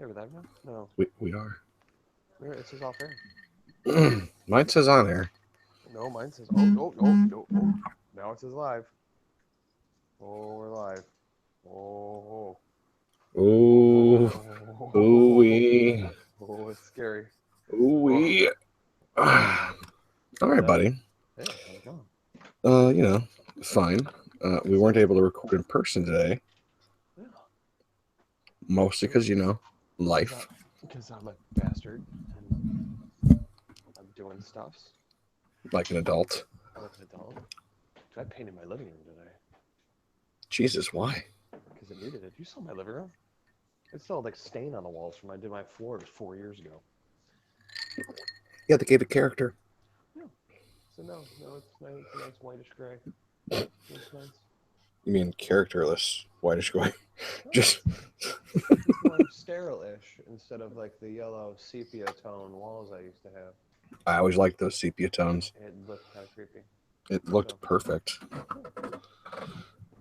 Yeah, with that now? No. We are. It says off air. Mine says on air. No, mine says. Oh, oh, oh, no, oh. Now it says live. Oh, we're live. Oh, Ooh, ooh oh, wee, oh, it's scary. ooh Oh, wee. All but right, buddy. yeah, how's it going? You know, fine. We weren't able to record in person today, Yeah, mostly because life. because I'm a bastard and I'm doing stuffs Like an adult. like an adult. I painted my living room today Jesus, why? because it needed it. You saw my living room? It's still like stain on the walls from when I did my floors 4 years ago. Yeah, they gave it character. Yeah. So no, it's nice. It's a nice whitish gray. Looks nice. You mean characterless? Whitish going? No, Just it's more sterile-ish instead of like the yellow sepia tone walls I used to have. I always liked those sepia tones. It looked kind of creepy. It looked So perfect. yeah.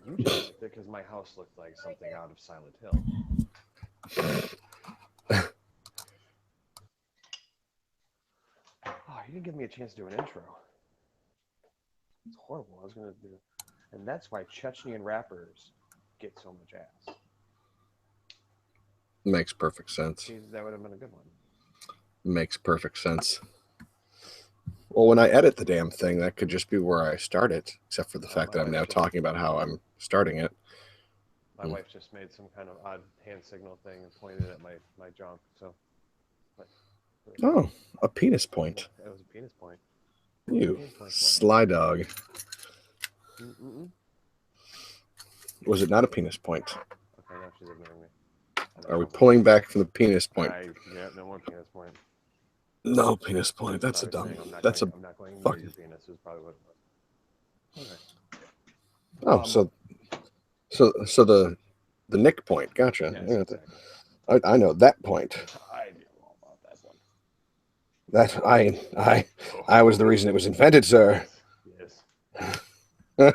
You just liked it because my house looked like something out of Silent Hill. Oh, you didn't give me a chance to do an intro. It's horrible. I was gonna do, and that's why Chechnyan rappers get so much ass. Makes perfect sense. See, that would have been a good one. Makes perfect sense. Well, when I edit the damn thing, that could just be where I start it, except for the fact My that I'm wife now just talking about how I'm starting it. my wife just made some kind of odd hand signal thing and pointed at my junk. So, but Oh, a penis point. it was a penis point. What was the You penis point for? sly dog. Mm-mm. Was it not a penis point? Okay, now she's ignoring me. Are we pulling back from the penis point? Yeah, no more penis point. No penis point. She's That's a probably dumb. saying That's a I'm not going near your fucking. penis. Is probably what it was. Okay. Oh, so the nick point. Gotcha. Yes, Yeah, exactly. I know that point. I knew all about that one. That I was the Oh, reason it was invented, sir. yes, yes.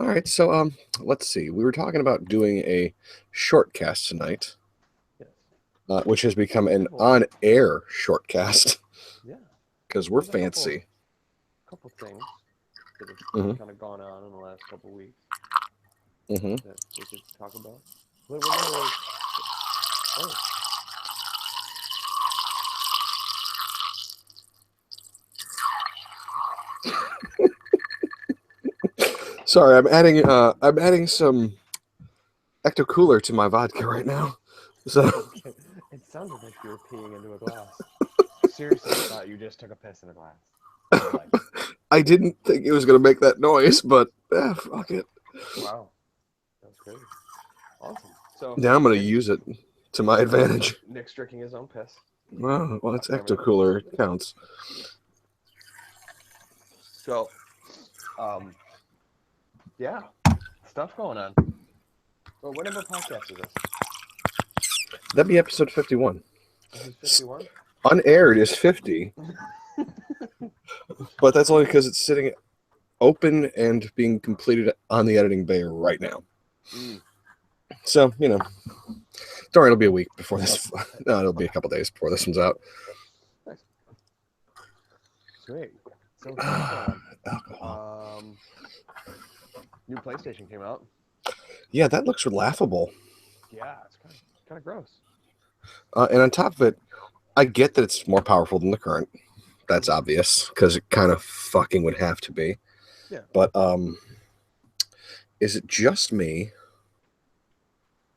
All right, so let's see. We were talking about doing a shortcast tonight, Yes. which has become an Couple, on-air shortcast yeah. because we're There's a couple fancy. couple things that have Hmm. kind of gone on in the last couple weeks Hmm. that we could talk about. What number is? Oh, Sorry, I'm adding some ecto cooler to my vodka right now. So okay. It sounded like you were peeing into a glass. Seriously, I thought you just took a piss in a glass. Like, I didn't think it was gonna make that noise, but fuck it. wow, that's crazy. Awesome. So Now I'm gonna Nick, use it to my advantage. Nick's drinking his own piss. Well, Off it's camera. ecto cooler. It counts. So, um, yeah, stuff going on. Well, what number podcast is this? That'd be episode 51. This is 51. Unaired is 50, but that's only because it's sitting open and being completed on the editing bay right now. Mm. So, don't worry, it'll be a week before this. No, it'll be a couple days before this one's out. Nice. Sweet. So stuff going Alcohol. on. New PlayStation came out. Yeah, that looks laughable. Yeah, it's kind of gross. And on top of it, I get that it's more powerful than the current. That's obvious because it kind of fucking would have to be. Yeah. But is it just me,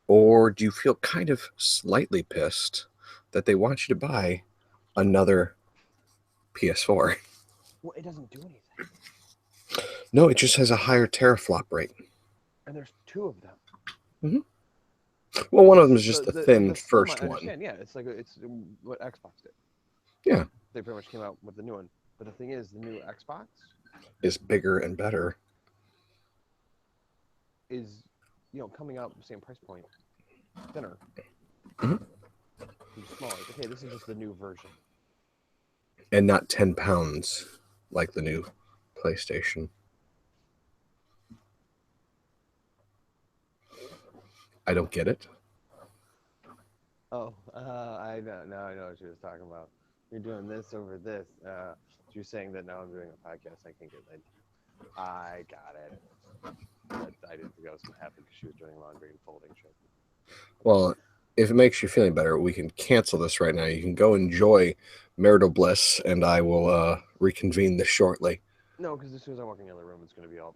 or do you feel kind of slightly pissed that they want you to buy another PS4? Well, it doesn't do anything. No, it just has a higher teraflop rate. And there's two of them. Hmm. Well, one of them is just the thin the slim, first I one. understand. Yeah, it's like it's what Xbox did. Yeah, They pretty much came out with the new one. But the thing is, the new Xbox is bigger and better. is, coming out the same price point, thinner, Mhm. and smaller. Okay, this is just the new version. And not 10 pounds like the new PlayStation. I don't get it. Oh, I know. Now I know what she was talking about. You're doing this over this. She was saying that now I'm doing a podcast. I can get laid. I got it. But I didn't think I was gonna happen because she was doing laundry and folding shit. Well, if it makes you feeling better, we can cancel this right now. You can go enjoy marital bliss, and I will reconvene this shortly. No, because as soon as I walk in the other room, it's gonna be all.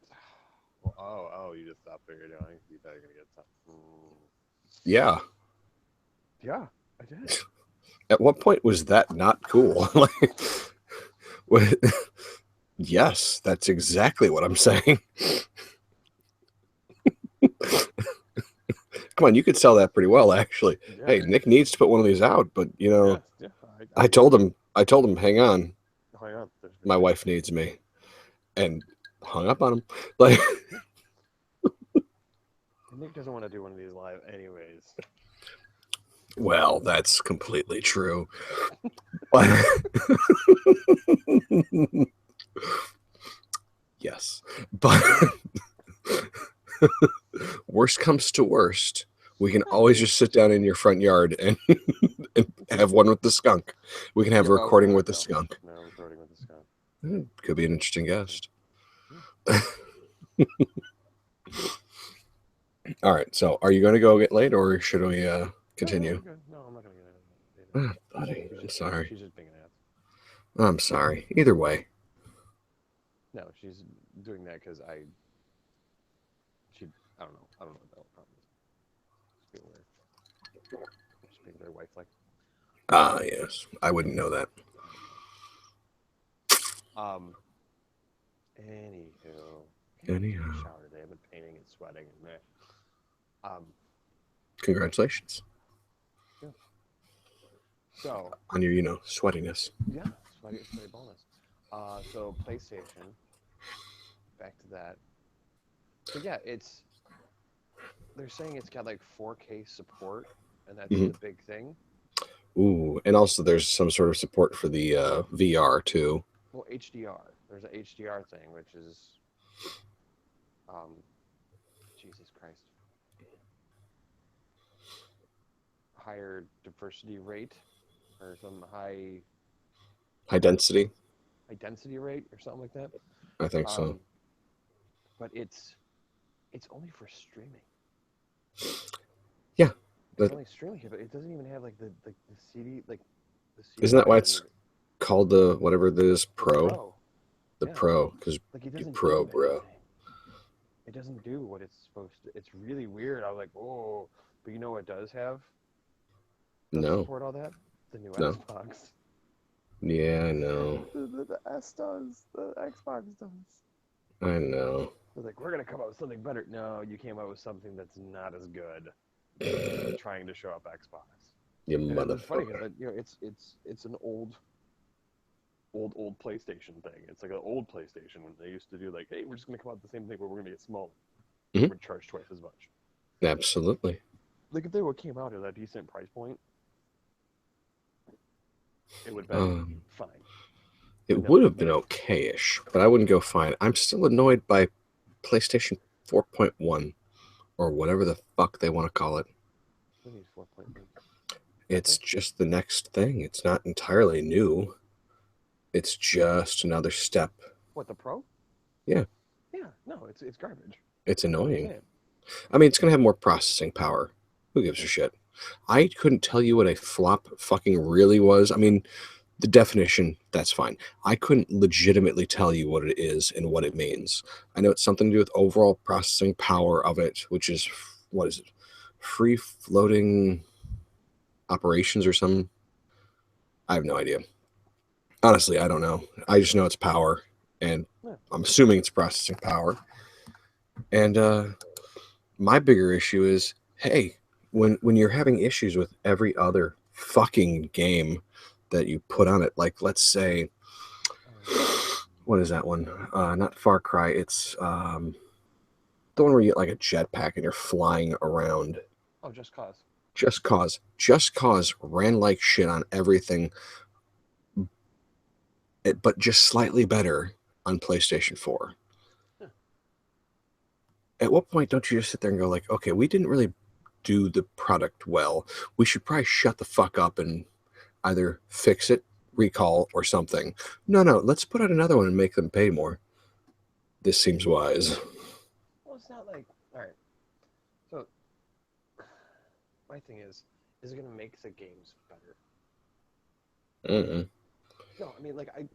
Well, oh, you just stopped what you're doing. You thought you're gonna get something. Yeah. Yeah, I did. At what point was that not cool? Like, what- yes, that's exactly what I'm saying. Come on, you could sell that pretty well, actually. Yeah, Hey, Nick needs to put one of these out, but yeah, yeah. I told him, hang on, Oh yeah, there's my gonna wife needs me, and hung up on him. Like, be. Nick doesn't want to do one of these live, anyways. well, that's completely true. But yes, but worst comes to worst, we can always just sit down in your front yard and have one with the skunk. We can have a Yeah, oh recording God, with the no, skunk. no recording with the skunk. Could be an interesting guest. Yeah. All right, so are you going to go get laid, or should we No, continue? I'm good. No, I'm not gonna get into it. Buddy, I'm sorry. She's just being an ass. I'm sorry. Either way. No, she's doing that because she, I don't know. I don't know what the problem is. Just being weird. Just being very wife-like. Ah, yes. I wouldn't know that. Um. Anywho. Anyhow. Shower today. I've been painting and sweating and meh. Congratulations Yeah. So on your, sweatiness. yeah, sweaty bonus. So PlayStation. Back to that. So yeah, they're saying it's got like 4K support, and that's Mhm. the big thing. Ooh, and also there's some sort of support for the VR too. Well, HDR. There's an HDR thing, which is, um, Jesus Christ, higher diversity rate, or some High density. high density rate, or something like that. I think so. Um, but it's only for streaming. Yeah. It's only streaming, but it doesn't even have like the CD the CD Isn't that why drive it's called the whatever it is the Pro? Pro. The Yeah, Pro, because like it you doesn't Pro, do bro. anything. It doesn't do what it's supposed to. It's really weird. I was like, whoa. But you know what does have? Does No, support all that? The new no. Xbox. Yeah, I know. The S does. The Xbox does. I know. They're like, we're gonna come up with something better. No, you came up with something that's not as good. Trying to show up Xbox. You And it's funny motherfucker. because it's an old PlayStation thing. It's like an old PlayStation when they used to do like, hey, we're just gonna come out with the same thing, but we're gonna get smaller. Mhm. We're gonna charge twice as much. Absolutely. Like if they would came out at a decent price point, it would have been fine. It would have been okayish, but I wouldn't go fine. I'm still annoyed by PlayStation 4.1 or whatever the fuck they want to call it. We need 4.1. It's just the next thing. It's not entirely new. It's just another step. What, the Pro? Yeah. Yeah, no, it's garbage. It's annoying. Yeah. I mean, it's going to have more processing power. Who gives a shit? I couldn't tell you what a flop fucking really was. I mean, the definition, that's fine. I couldn't legitimately tell you what it is and what it means. I know it's something to do with overall processing power of it, which is, what is it? Free floating operations or something? I have no idea. Honestly, I don't know. I just know it's power, and Yeah. I'm assuming it's processing power. And my bigger issue is, hey, when you're having issues with every other fucking game that you put on it, like let's say, what is that one? Not Far Cry. It's the one where you get like a jetpack and you're flying around. Oh, Just Cause. Just Cause. Just Cause ran like shit on everything, but just slightly better on PlayStation 4. Yeah. At what point don't you just sit there and go like, okay, we didn't really do the product well. We should probably shut the fuck up and either fix it, recall, or something. No, let's put out another one and make them pay more. This seems wise. Well, it's not like, all right. So my thing is it going to make the games better? Mm-mm. No, I mean, like, it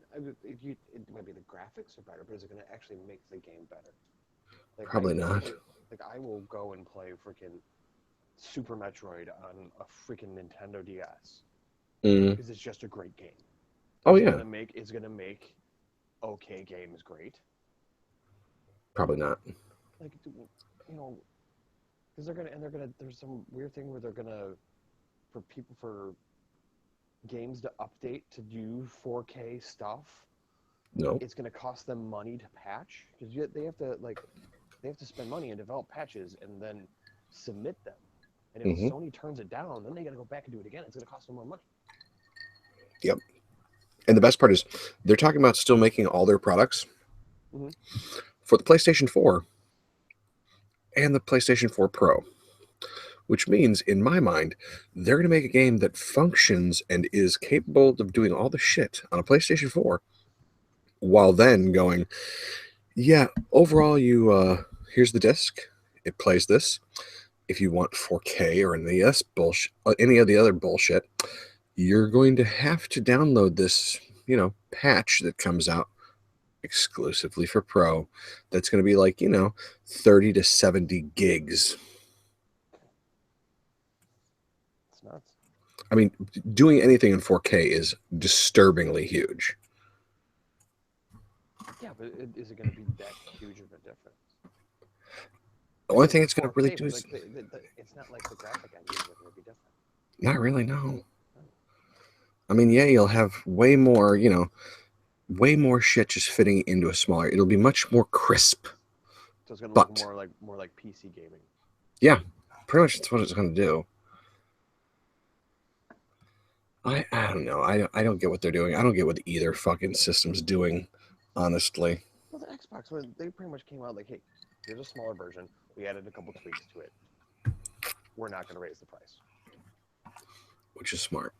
might be the graphics are better, but is it going to actually make the game better? Like, Probably not. Like, I will go and play freaking Super Metroid on a freaking Nintendo DS because it's just a great game. Oh, yeah. It's gonna make okay games great. Probably not. Like, you know, because there's some weird thing where they're gonna, for games to update to do 4K stuff. No. It's gonna cost them money to patch because they have to spend money and develop patches and then submit them. And if Sony turns it down, then they got to go back and do it again. It's going to cost them more money. Yep. And the best part is they're talking about still making all their products for the PlayStation 4 and the PlayStation 4 Pro, which means, in my mind, they're going to make a game that functions and is capable of doing all the shit on a PlayStation 4 while then going, yeah, overall, here's the disc. It plays this. If you want 4K or any of the other bullshit, you're going to have to download this, patch that comes out exclusively for Pro. That's going to be like, 30 to 70 gigs. It's nuts. I mean, doing anything in 4K is disturbingly huge. Yeah, but is it going to be that huge of a difference? The only thing it's going to really do is... it's not like the graphic engines are going to be different. Not really, no. I mean, yeah, you'll have way more shit just fitting into a smaller... It'll be much more crisp. So it's going to look more like PC gaming. Yeah, pretty much that's what it's going to do. I don't know. I don't get what they're doing. I don't get what either fucking system's doing, honestly. Well, the Xbox, they pretty much came out like, hey, here's a smaller version. We added a couple tweaks to it. We're not going to raise the price. Which is smart.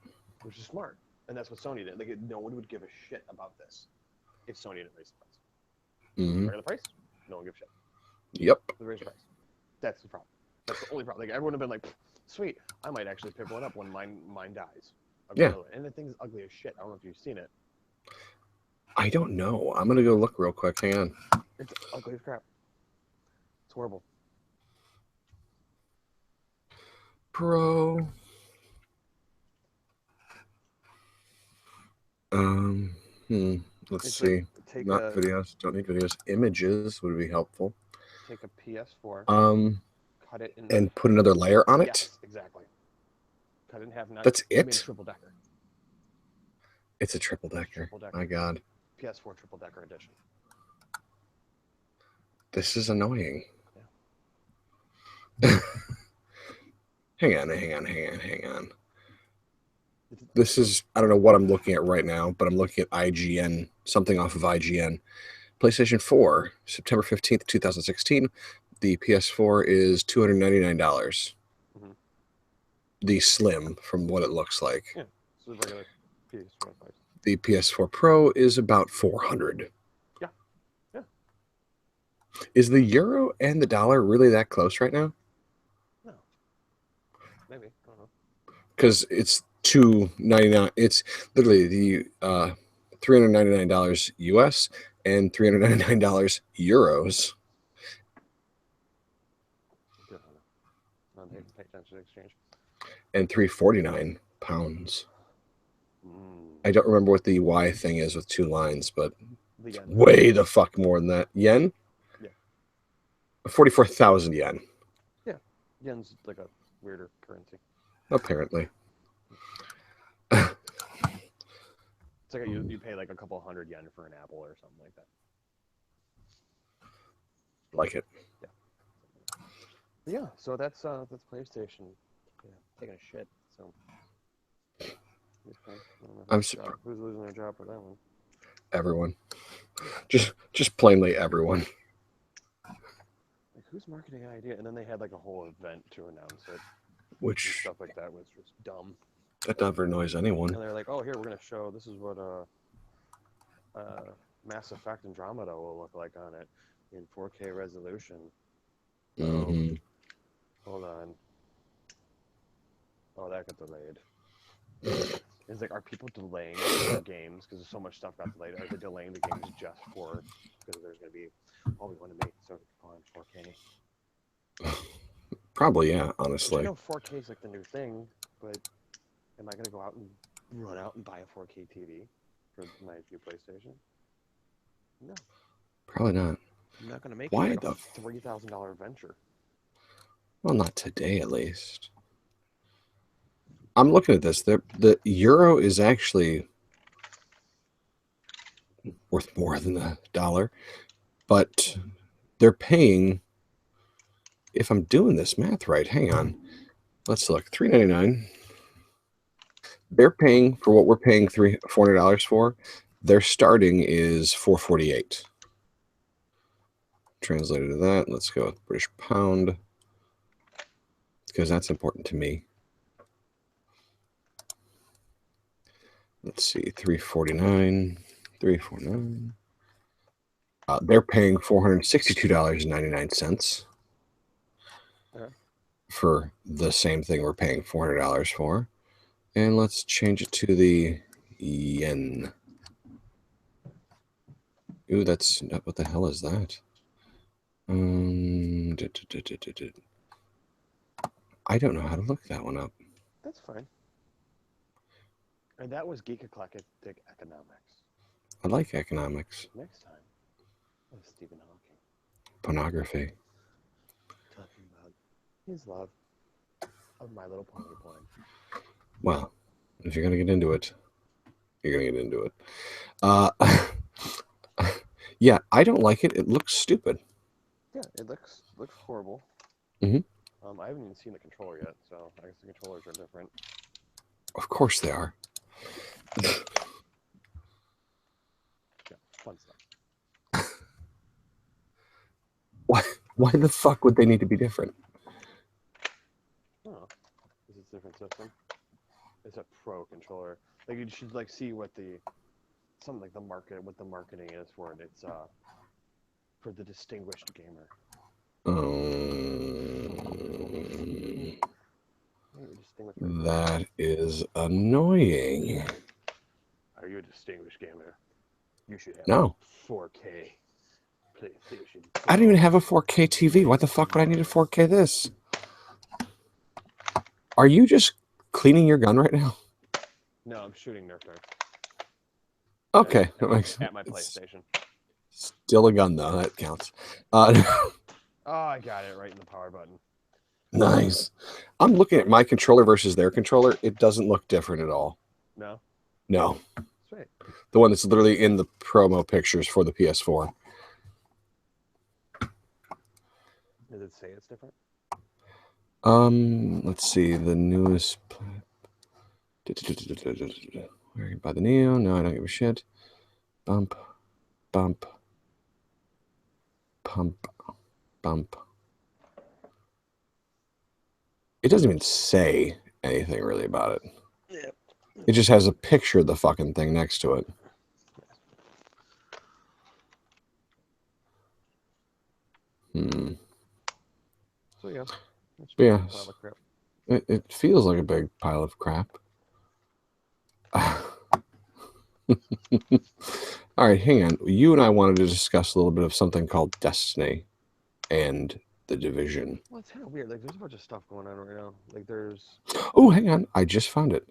And that's what Sony did. Like, no one would give a shit about this if Sony didn't raise the price. Raise the price? No one gives a shit. Yep. They raise the price. That's the problem. That's the only problem. Like, everyone would have been like, sweet, I might actually pick one up when mine dies. Yeah. And the thing's ugly as shit. I don't know if you've seen it. I don't know. I'm going to go look real quick. Hang on. It's ugly as crap. It's horrible. Pro. Let's see. Not videos. Don't need videos. Images would be helpful. Take a PS4. Cut it in. And put another layer on it. Yes, exactly. Cut it in half. That's it. Triple decker. It's a triple decker. My God. PS4 triple decker edition. This is annoying. Yeah. Hang on. This is, I don't know what I'm looking at right now, but I'm looking at IGN, something off of IGN. PlayStation 4, September 15th, 2016. The PS4 is $299. The Slim, from what it looks like. Yeah, so the regular PS4 price. The PS4 Pro is about $400. Yeah. Is the euro and the dollar really that close right now? No. Maybe. I don't know. Because it's $299. It's literally the $399 US and $399 euros. They pay attention to exchange. And £349. I don't remember what the Y thing is with 2 lines, but it's way the fuck more than that. Yen? Yeah. 44,000 yen. Yeah. Yen's like a weirder currency. Apparently. It's like you pay like a couple $100 yen for an apple or something like that. Like it. Yeah, so that's PlayStation. Yeah, taking a shit. So I'm surprised. Who's losing their job for that one? Everyone. Just plainly everyone. Like who's marketing an idea? And then they had like a whole event to announce it. And Which stuff like that was just dumb. that never annoys anyone. And they're like, oh, here, we're going to show, this is what Mass Effect Andromeda will look like on it in 4K resolution. Mm-hmm. Hold on. Oh, that got delayed. It's like, are people delaying their games because so much stuff got delayed? Are they delaying the games just for, because there's going to be, oh, we want to make so it can go on 4K? Probably, yeah, Which honestly. I know 4K is like the new thing, but am I going to go out and run out and buy a 4K TV for my new PlayStation? No. Probably not. I'm not going to make Why it like the a $3,000 venture. Well, not today, at least. I'm looking at this. The euro is actually worth more than the dollar, but they're paying. If I'm doing this math right, hang on. Let's look. $3.99. They're paying for what we're paying $400 for. Their starting is $448. Translated to that, let's go with British pound because that's important to me. Let's see, $349. They're paying $462.99 for the same thing we're paying $400 for. And let's change it to the yen. Ooh, that's not, what the hell is that? I don't know how to look that one up. That's fine. And that was Geek Eclectic Economics. I like economics. Next time, with Stephen Hawking. Pornography. Talking about his love of My Little Pony porn. Well, if you're going to get into it, you're going to get into it. Yeah, I don't like it. It looks stupid. Yeah, it looks horrible. Mm-hmm. I haven't even seen the controller yet, so I guess the controllers are different. Of course they are. Yeah, fun stuff. Why the fuck would they need to be different? Oh, is it a different system? It's a pro controller. Like you should like see what the something like what the marketing is for it. It's for the distinguished gamer. That is annoying. Are you a distinguished gamer? You should have No. 4K PlayStation. I don't even have a 4K TV. Why the fuck would I need a 4K this? Are you just cleaning your gun right now? No, I'm shooting Nerf darts. Okay. At my PlayStation. Still a gun, though. That counts. Oh, I got it right in the power button. Nice. I'm looking at my controller versus their controller. It doesn't look different at all. No? No. Sweet. The one that's literally in the promo pictures for the PS4. Does it say it's different? Let's see. The newest... Where you buy the Neo? No, I don't give a shit. Bump. Pump. It doesn't even say anything really about it. Yeah. It just has a picture of the fucking thing next to it. So yeah. Yeah. It feels like a big pile of crap. All right, hang on. You and I wanted to discuss a little bit of something called Destiny and the Division. Well, it's kind of weird. Like, there's a bunch of stuff going on right now. Like, there's... Oh, hang on. I just found it.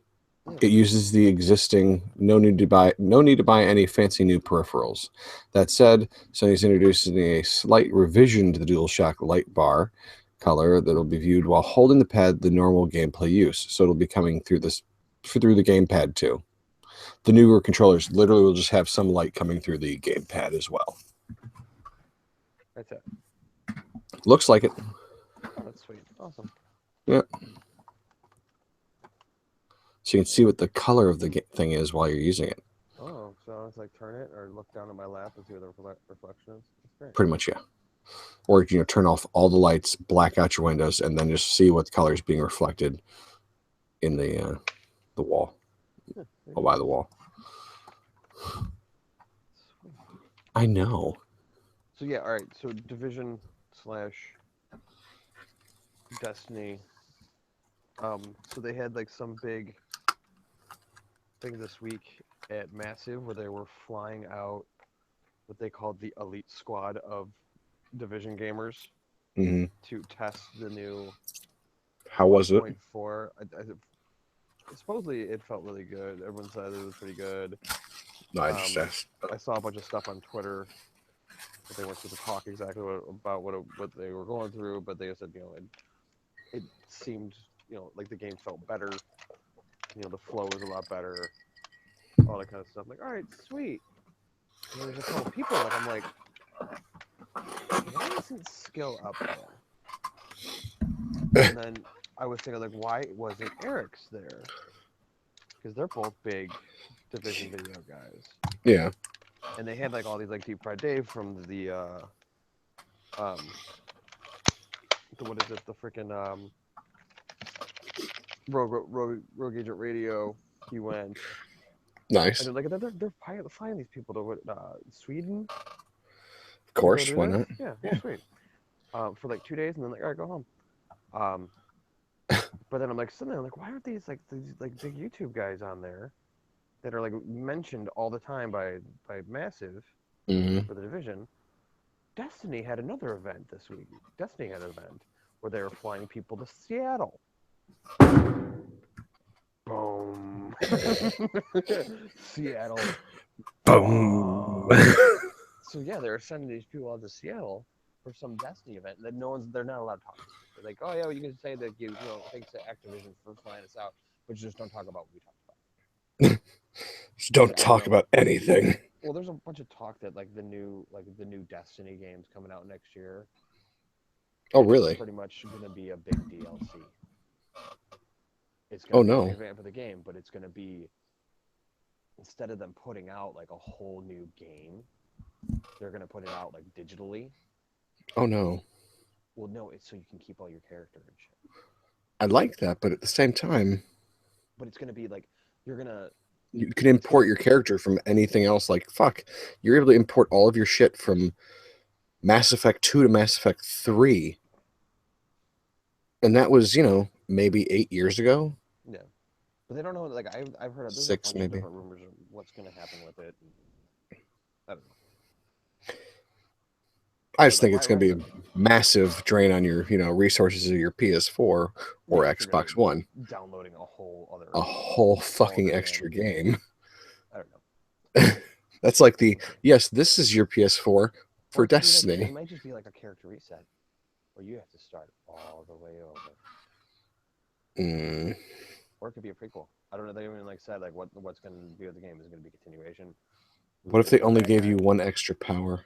Yeah. It uses the existing, no need to buy any fancy new peripherals. That said, Sony's introducing a slight revision to the DualShock light bar color that will be viewed while holding the pad the normal gameplay use. So it'll be coming through the gamepad too. The newer controllers literally will just have some light coming through the gamepad as well. That's it. Looks like it. Oh, that's sweet. Awesome. Yeah. So you can see what the color of the thing is while you're using it. Oh, so it's like turn it or look down at my lap and see what the reflection is? That's great. Pretty much, yeah. or turn off all the lights, black out your windows, and then just see what color is being reflected in the wall, or by the wall. Sweet. I know. So yeah, all right. So Division slash Destiny. So they had like some big thing this week at Massive where they were flying out what they called the elite squad of Division gamers Hmm. to test the new How was it? 1.4. Supposedly it felt really good. Everyone said it was pretty good. No, I just asked. I saw a bunch of stuff on Twitter, but they weren't supposed to talk exactly about what they were going through. But they said, it seemed, like the game felt better. The flow was a lot better. All that kind of stuff. Like, all right, sweet. And then there's a couple people that I'm like, why isn't Skill up there? And then I was thinking, like, why wasn't Eric's there? Because they're both big Division video guys. Yeah. And they had like all these like Deep Fried Dave from um what is it, the freaking Rogue Agent Radio. He went, Nice. and like they're flying these people to Sweden Of to go course. do Why this. not? Yeah, Yeah. sweet. For like 2 days, and then like, all right, go home. Um, but then I'm like sitting there, like, why aren't these like big YouTube guys on there that are like mentioned all the time by Massive Hmm. for the Division? Destiny had another event this week. Destiny had an event where they were flying people to Seattle. Boom. Seattle. Boom. So yeah, they were sending these people out to Seattle for some Destiny event that they're not allowed to talk about. They're like, oh yeah, well, you can say that thanks to Activision for flying us out, but just don't talk about what we talked about. Just It's don't like, talk about anything. well, there's a bunch of talk that like the new Destiny game's coming out next year. Oh, And it's really? pretty much gonna be a big DLC. It's Oh, gonna be a no. revamp of the game, but it's gonna be, instead of them putting out like a whole new game, they're gonna put it out like digitally. Oh, no. Well, no, it's so you can keep all your character and shit. I like that, but at the same time, But it's gonna be like you're gonna you can it's gonna import your character from anything else. Like, fuck, you're able to import all of your shit from Mass Effect 2 to Mass Effect 3. And that was, maybe 8 years ago. yeah. But they don't know. Like I've heard there's a 6, bunch of maybe. different rumors of what's gonna happen with it. I don't know. I But just like think it's going to be a massive drain on your, resources of your PS4 or yeah, if you're gonna Xbox One. downloading a whole other A whole fucking other extra game. game. I don't know. That's like yes, this is your PS4 Or for it could be like Destiny. it might just be like a character reset where you have to start all the way over. Mm. Or it could be a prequel. I don't know. They even like said like what's going to be with the game. Is it going to be a continuation? Who's What if going to they be the only bad gave guy? you one extra power?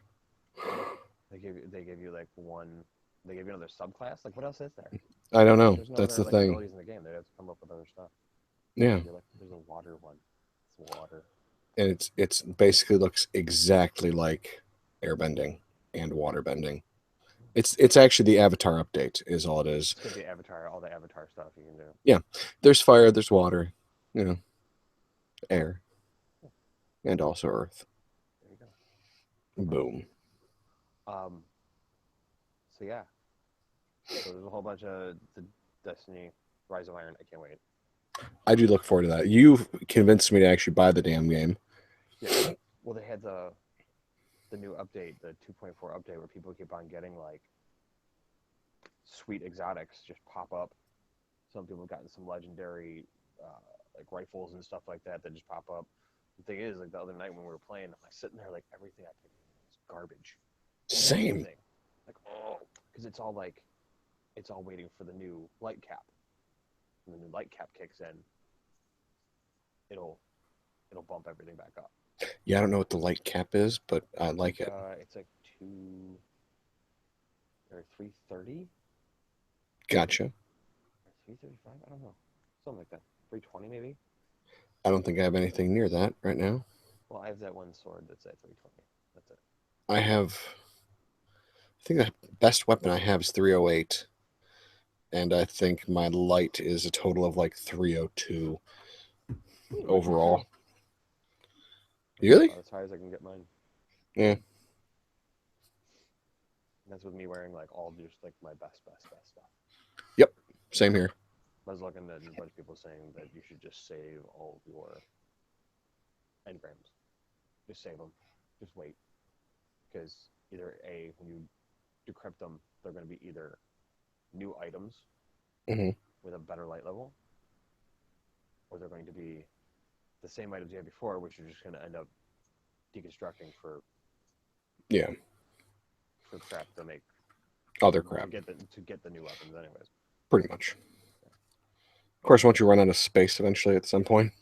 They give you like one. They give you another subclass. Like what else is there? I don't know. There's no That's other the like thing. abilities in the game. They have to come up with other stuff. Yeah, You're like, there's a water one. It's water. and it's basically looks exactly like airbending and waterbending. It's actually the Avatar update is all it is. It's gonna be Avatar. All the Avatar stuff you can do. Yeah, there's fire, there's water, air, Yeah, and also earth. there you go. Boom. Um. So yeah. So there's a whole bunch of the Destiny Rise of Iron. I can't wait. I do look forward to that. You convinced me to actually buy the damn game. Yeah. Well, they had the new update, the 2.4 update, where people keep on getting like sweet exotics just pop up. Some people have gotten some legendary like rifles and stuff like that just pop up. The thing is, like the other night when we were playing, I'm like sitting there like everything I picked is garbage. Same. Everything. Like because it's all waiting for the new light cap. When the new light cap kicks in, it'll bump everything back up. Yeah, I don't know what the light cap is, but I like it. It's like 2 or 330. Gotcha. Or 335. I don't know, something like that. 320 maybe. I don't think I have anything near that right now. Well, I have that one sword that's at 320. That's it. I have think the best weapon I have is 308, and I think my light is a total of like 302 overall. Really? About as high as I can get mine. Yeah. And that's with me wearing like all just like my best stuff. Yep. Same here. I was looking at a bunch of people saying that you should just save all of your engrams. Just save them. Just wait. Because either A, when you decrypt them, they're going to be either new items Mm-hmm. with a better light level, or they're going to be the same items you had before, which you're just going to end up deconstructing for crap to make other crap. To get the new weapons, anyways. Pretty much. Of course, won't you run out of space eventually at some point?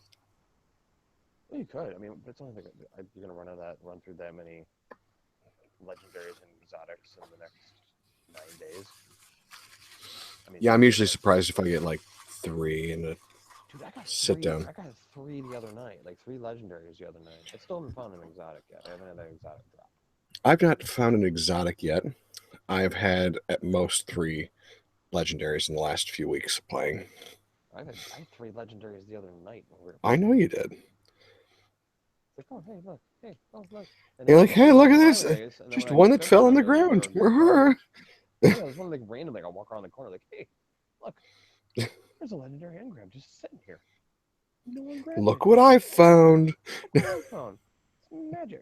Well, you could. I mean, it's only like you're going to run through that many legendaries and exotics in the next 9 days. I mean, yeah, I'm usually surprised if I get like 3 in a dude, I got sit down. I got 3 the other night, like 3 legendaries the other night. I still haven't found an exotic yet. I haven't had an exotic drop. I've not found an exotic yet. I've had at most 3 legendaries in the last few weeks of playing. I had 3 legendaries the other night. I know you did. Like, oh, hey, look. Hey, oh, look. And you're like, hey, look at this. Just one that fell on the ground. Yeah, there's one like random. Like, I'll walk around the corner, like, hey, look. There's a legendary engram just sitting here. No one grabbed Look what I found. Look what I found. It's magic.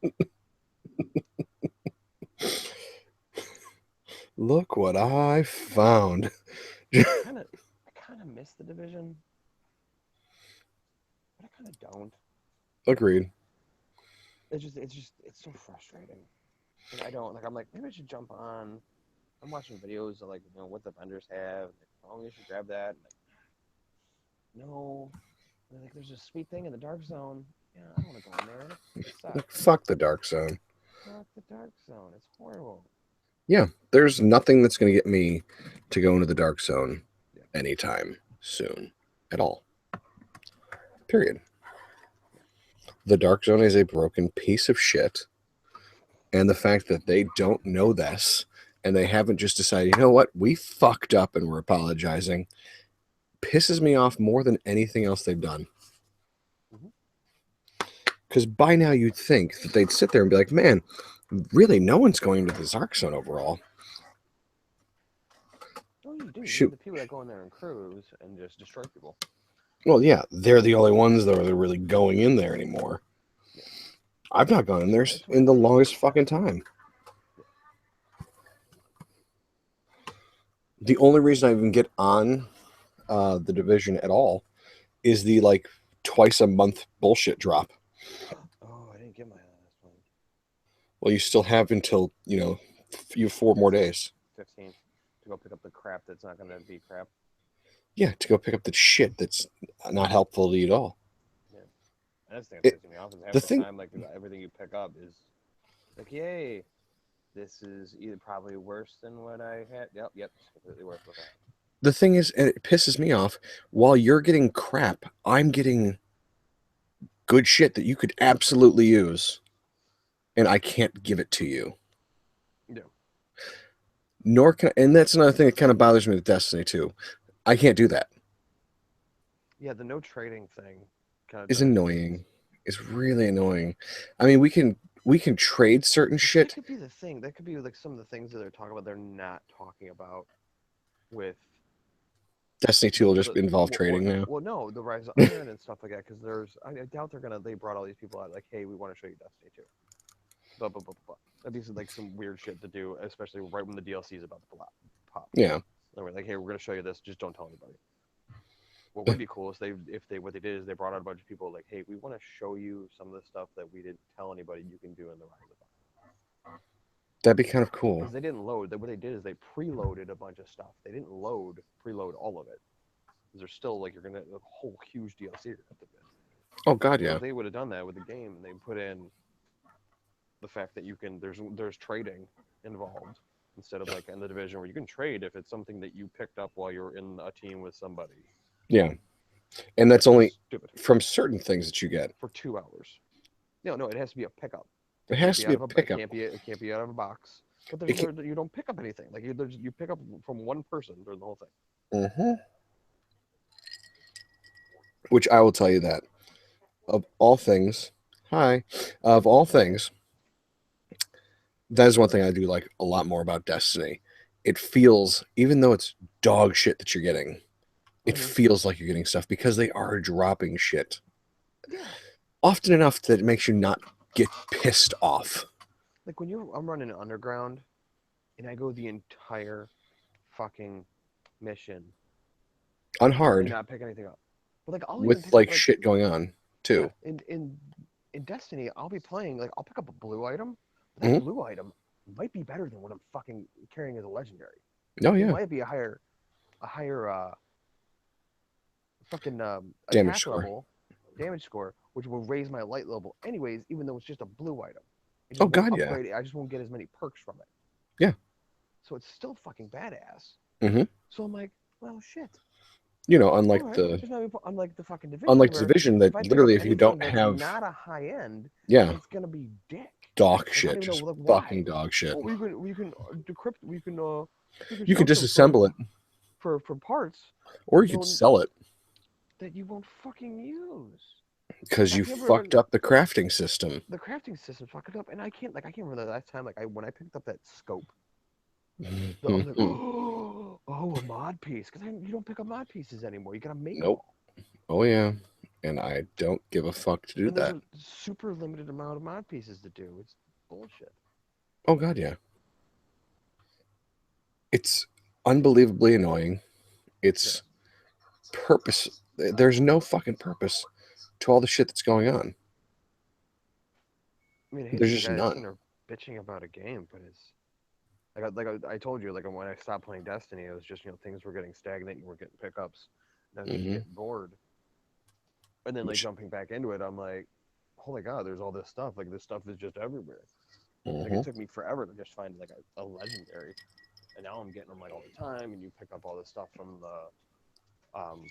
Look what I found. I kind of miss the division, but I kind of don't. Agreed. It's so frustrating. Like, I don't like. I'm like, maybe I should jump on. I'm watching videos of like, what the vendors have. Like, oh, you should grab that. Like, no. Like, there's a sweet thing in the dark zone. Yeah, I don't want to go in there. It sucks. Fuck the dark zone. Fuck the dark zone. It's horrible. Yeah, there's nothing that's going to get me to go into the dark zone anytime soon at all. Period. The dark zone is a broken piece of shit. And the fact that they don't know this and they haven't just decided, you know what, we fucked up and we're apologizing, pisses me off more than anything else they've done. Because by now you'd think that they'd sit there and be like, man, really, no one's going to the dark zone overall. Oh, you do. Shoot. The people that go in there and cruise and just destroy people. Well, yeah, they're the only ones that are really going in there anymore. Yeah. I've not gone in there in the longest fucking time. The only reason I even get on the division at all is the like twice a month bullshit drop. Oh, I didn't get my last one. Well, you still have until, you have 4 more days. 15 to go pick up the crap that's not going to be crap. Yeah, to go pick up the shit that's not helpful to you at all. Yeah, that's the thing that's pissing me off. Is half the time, like, everything you pick up is like, yay, this is either probably worse than what I had. Yep, it's completely worse than that. The thing is, and it pisses me off, while you're getting crap, I'm getting good shit that you could absolutely use, and I can't give it to you. Yeah. Nor can, and that's another thing that kind of bothers me with Destiny too. I can't do that. Yeah, the no trading thing is annoying. It's really annoying. I mean, we can trade certain shit. That could be the thing. That could be like some of the things that they're talking about. They're not talking about with Destiny 2 will just involve trading now. Well, no, the Rise of Iron and stuff like that. Because I doubt they brought all these people out like, hey, we want to show you Destiny 2. Blah blah blah blah. These are like some weird shit to do, especially right when the DLC is about to pop. Yeah. And we're like, hey, we're gonna show you this. Just don't tell anybody. What would be cool is what they did is they brought out a bunch of people like, hey, we want to show you some of the stuff that we didn't tell anybody you can do in the Rise of Iron. That'd be kind of cool. Because they didn't load. What they did is they preloaded a bunch of stuff. They didn't preload all of it. Because there's still like you're gonna a whole huge DLC you're gonna have to do. Oh God, yeah. If they would have done that with the game and they put in the fact that you can there's trading involved. Instead of like in the division where you can trade if it's something that you picked up while you're in a team with somebody. Yeah. And that's only from certain things that you get. For 2 hours. No, it has to be a pickup. It has to be a pickup. It can't be out of a box. but It can, you don't pick up anything. Like you pick up from one person during the whole thing. mhm. Which I will tell you that of all things, hi, of all things, that is one thing I do like a lot more about Destiny. It feels, even though it's dog shit that you're getting, it Hmm. feels like you're getting stuff because they are dropping shit Yeah, often enough that it makes you not get pissed off. like I'm running an underground, and I go the entire fucking mission and Unhard not pick anything up. But like I'll even with pick up like like shit going on yeah, too. in Destiny, I'll be playing like I'll pick up a blue item. But that Hmm. blue item might be better than what I'm fucking carrying as a legendary. Oh It yeah, might be a higher fucking damage attack score. level, damage score, which will raise my light level anyways, even though it's just a blue item. It Oh just won't god, yeah, upgrade it. I just won't get as many perks from it. yeah. So it's still fucking badass. Hmm. So I'm like, well, shit. You know, All right. Just not unlike the fucking division unlike the where division if that I pick up literally if you anything don't that's have, not a high end, yeah, it's gonna be dick. dog Like I don't shit, even know just like fucking why. dog shit. Oh, we can decrypt we can You could shell code disassemble it for parts or that you could sell it you won't fucking use. Like because I you can't remember fucked up the crafting system. the crafting system fucked up, and I can't remember the last time like I when I picked up that scope. I was like, oh, a mod piece, because you don't pick up mod pieces anymore. You gotta make them Nope. all, Oh yeah, and I don't give a fuck to do and there's that. a super limited amount of mod pieces to do. It's bullshit. Oh god, yeah. It's unbelievably annoying. Yeah, It's purpose. There's no fucking purpose to all the shit that's going on. I mean, I hate to There's be the just guy that's sitting none. there bitching about a game, but it's I told you, like when I stopped playing Destiny, it was just things were getting stagnant, you were getting pickups, and I was just Hmm. getting bored. And then like Which, jumping back into it, I'm like, holy god, there's all this stuff. Like this stuff is just everywhere. Like it hmm took me forever to just find like a legendary, and now I'm getting them like all the time. And you pick up all this stuff um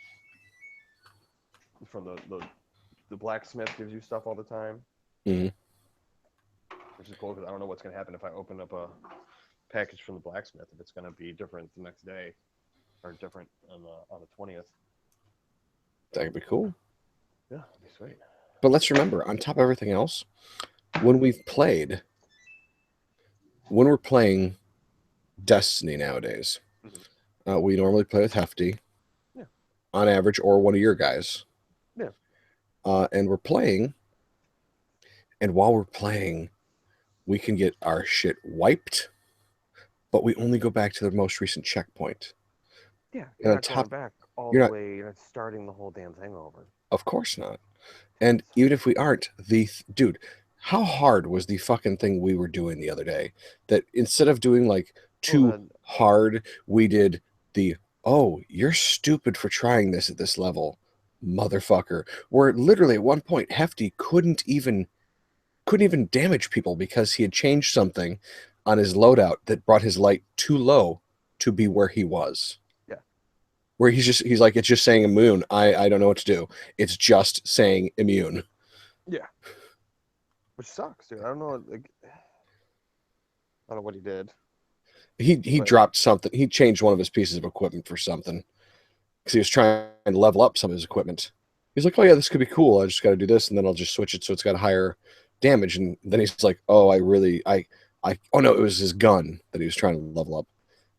from the blacksmith gives you stuff all the time, hmm which is cool because I don't know what's gonna happen if I open up a package from the blacksmith if it's gonna be different the next day or different on the 20th. that could be cool. Yeah, that'd be sweet. But let's remember, on top of everything else, when we've played, when we're playing Destiny nowadays, Hmm. we normally play with Hefty Yeah, on average, or one of your guys, yeah, and we're playing. And while we're playing, we can get our shit wiped, but we only go back to the most recent checkpoint. yeah. You're And on not going top, back all you're the not, way. You're not starting the whole damn thing over. of course not. And even if we aren't, dude, how hard was the fucking thing we were doing the other day? That instead of doing like Oh, too hard, we did the, oh, you're stupid for trying this at this level, motherfucker. Where literally at one point, Hefty couldn't even damage people because he had changed something on his loadout that brought his light too low to be where he was. yeah, Where he's like, it's just saying immune. I don't know what to do. It's just saying immune. yeah. Which sucks, dude. I don't know. Like, I don't know what he did, He but dropped something. He changed one of his pieces of equipment for something because he was trying to level up some of his equipment. He's like, oh yeah, this could be cool. I just got to do this, and then I'll just switch it so it's got higher damage. And then he's like, oh, oh no, it was his gun that he was trying to level up.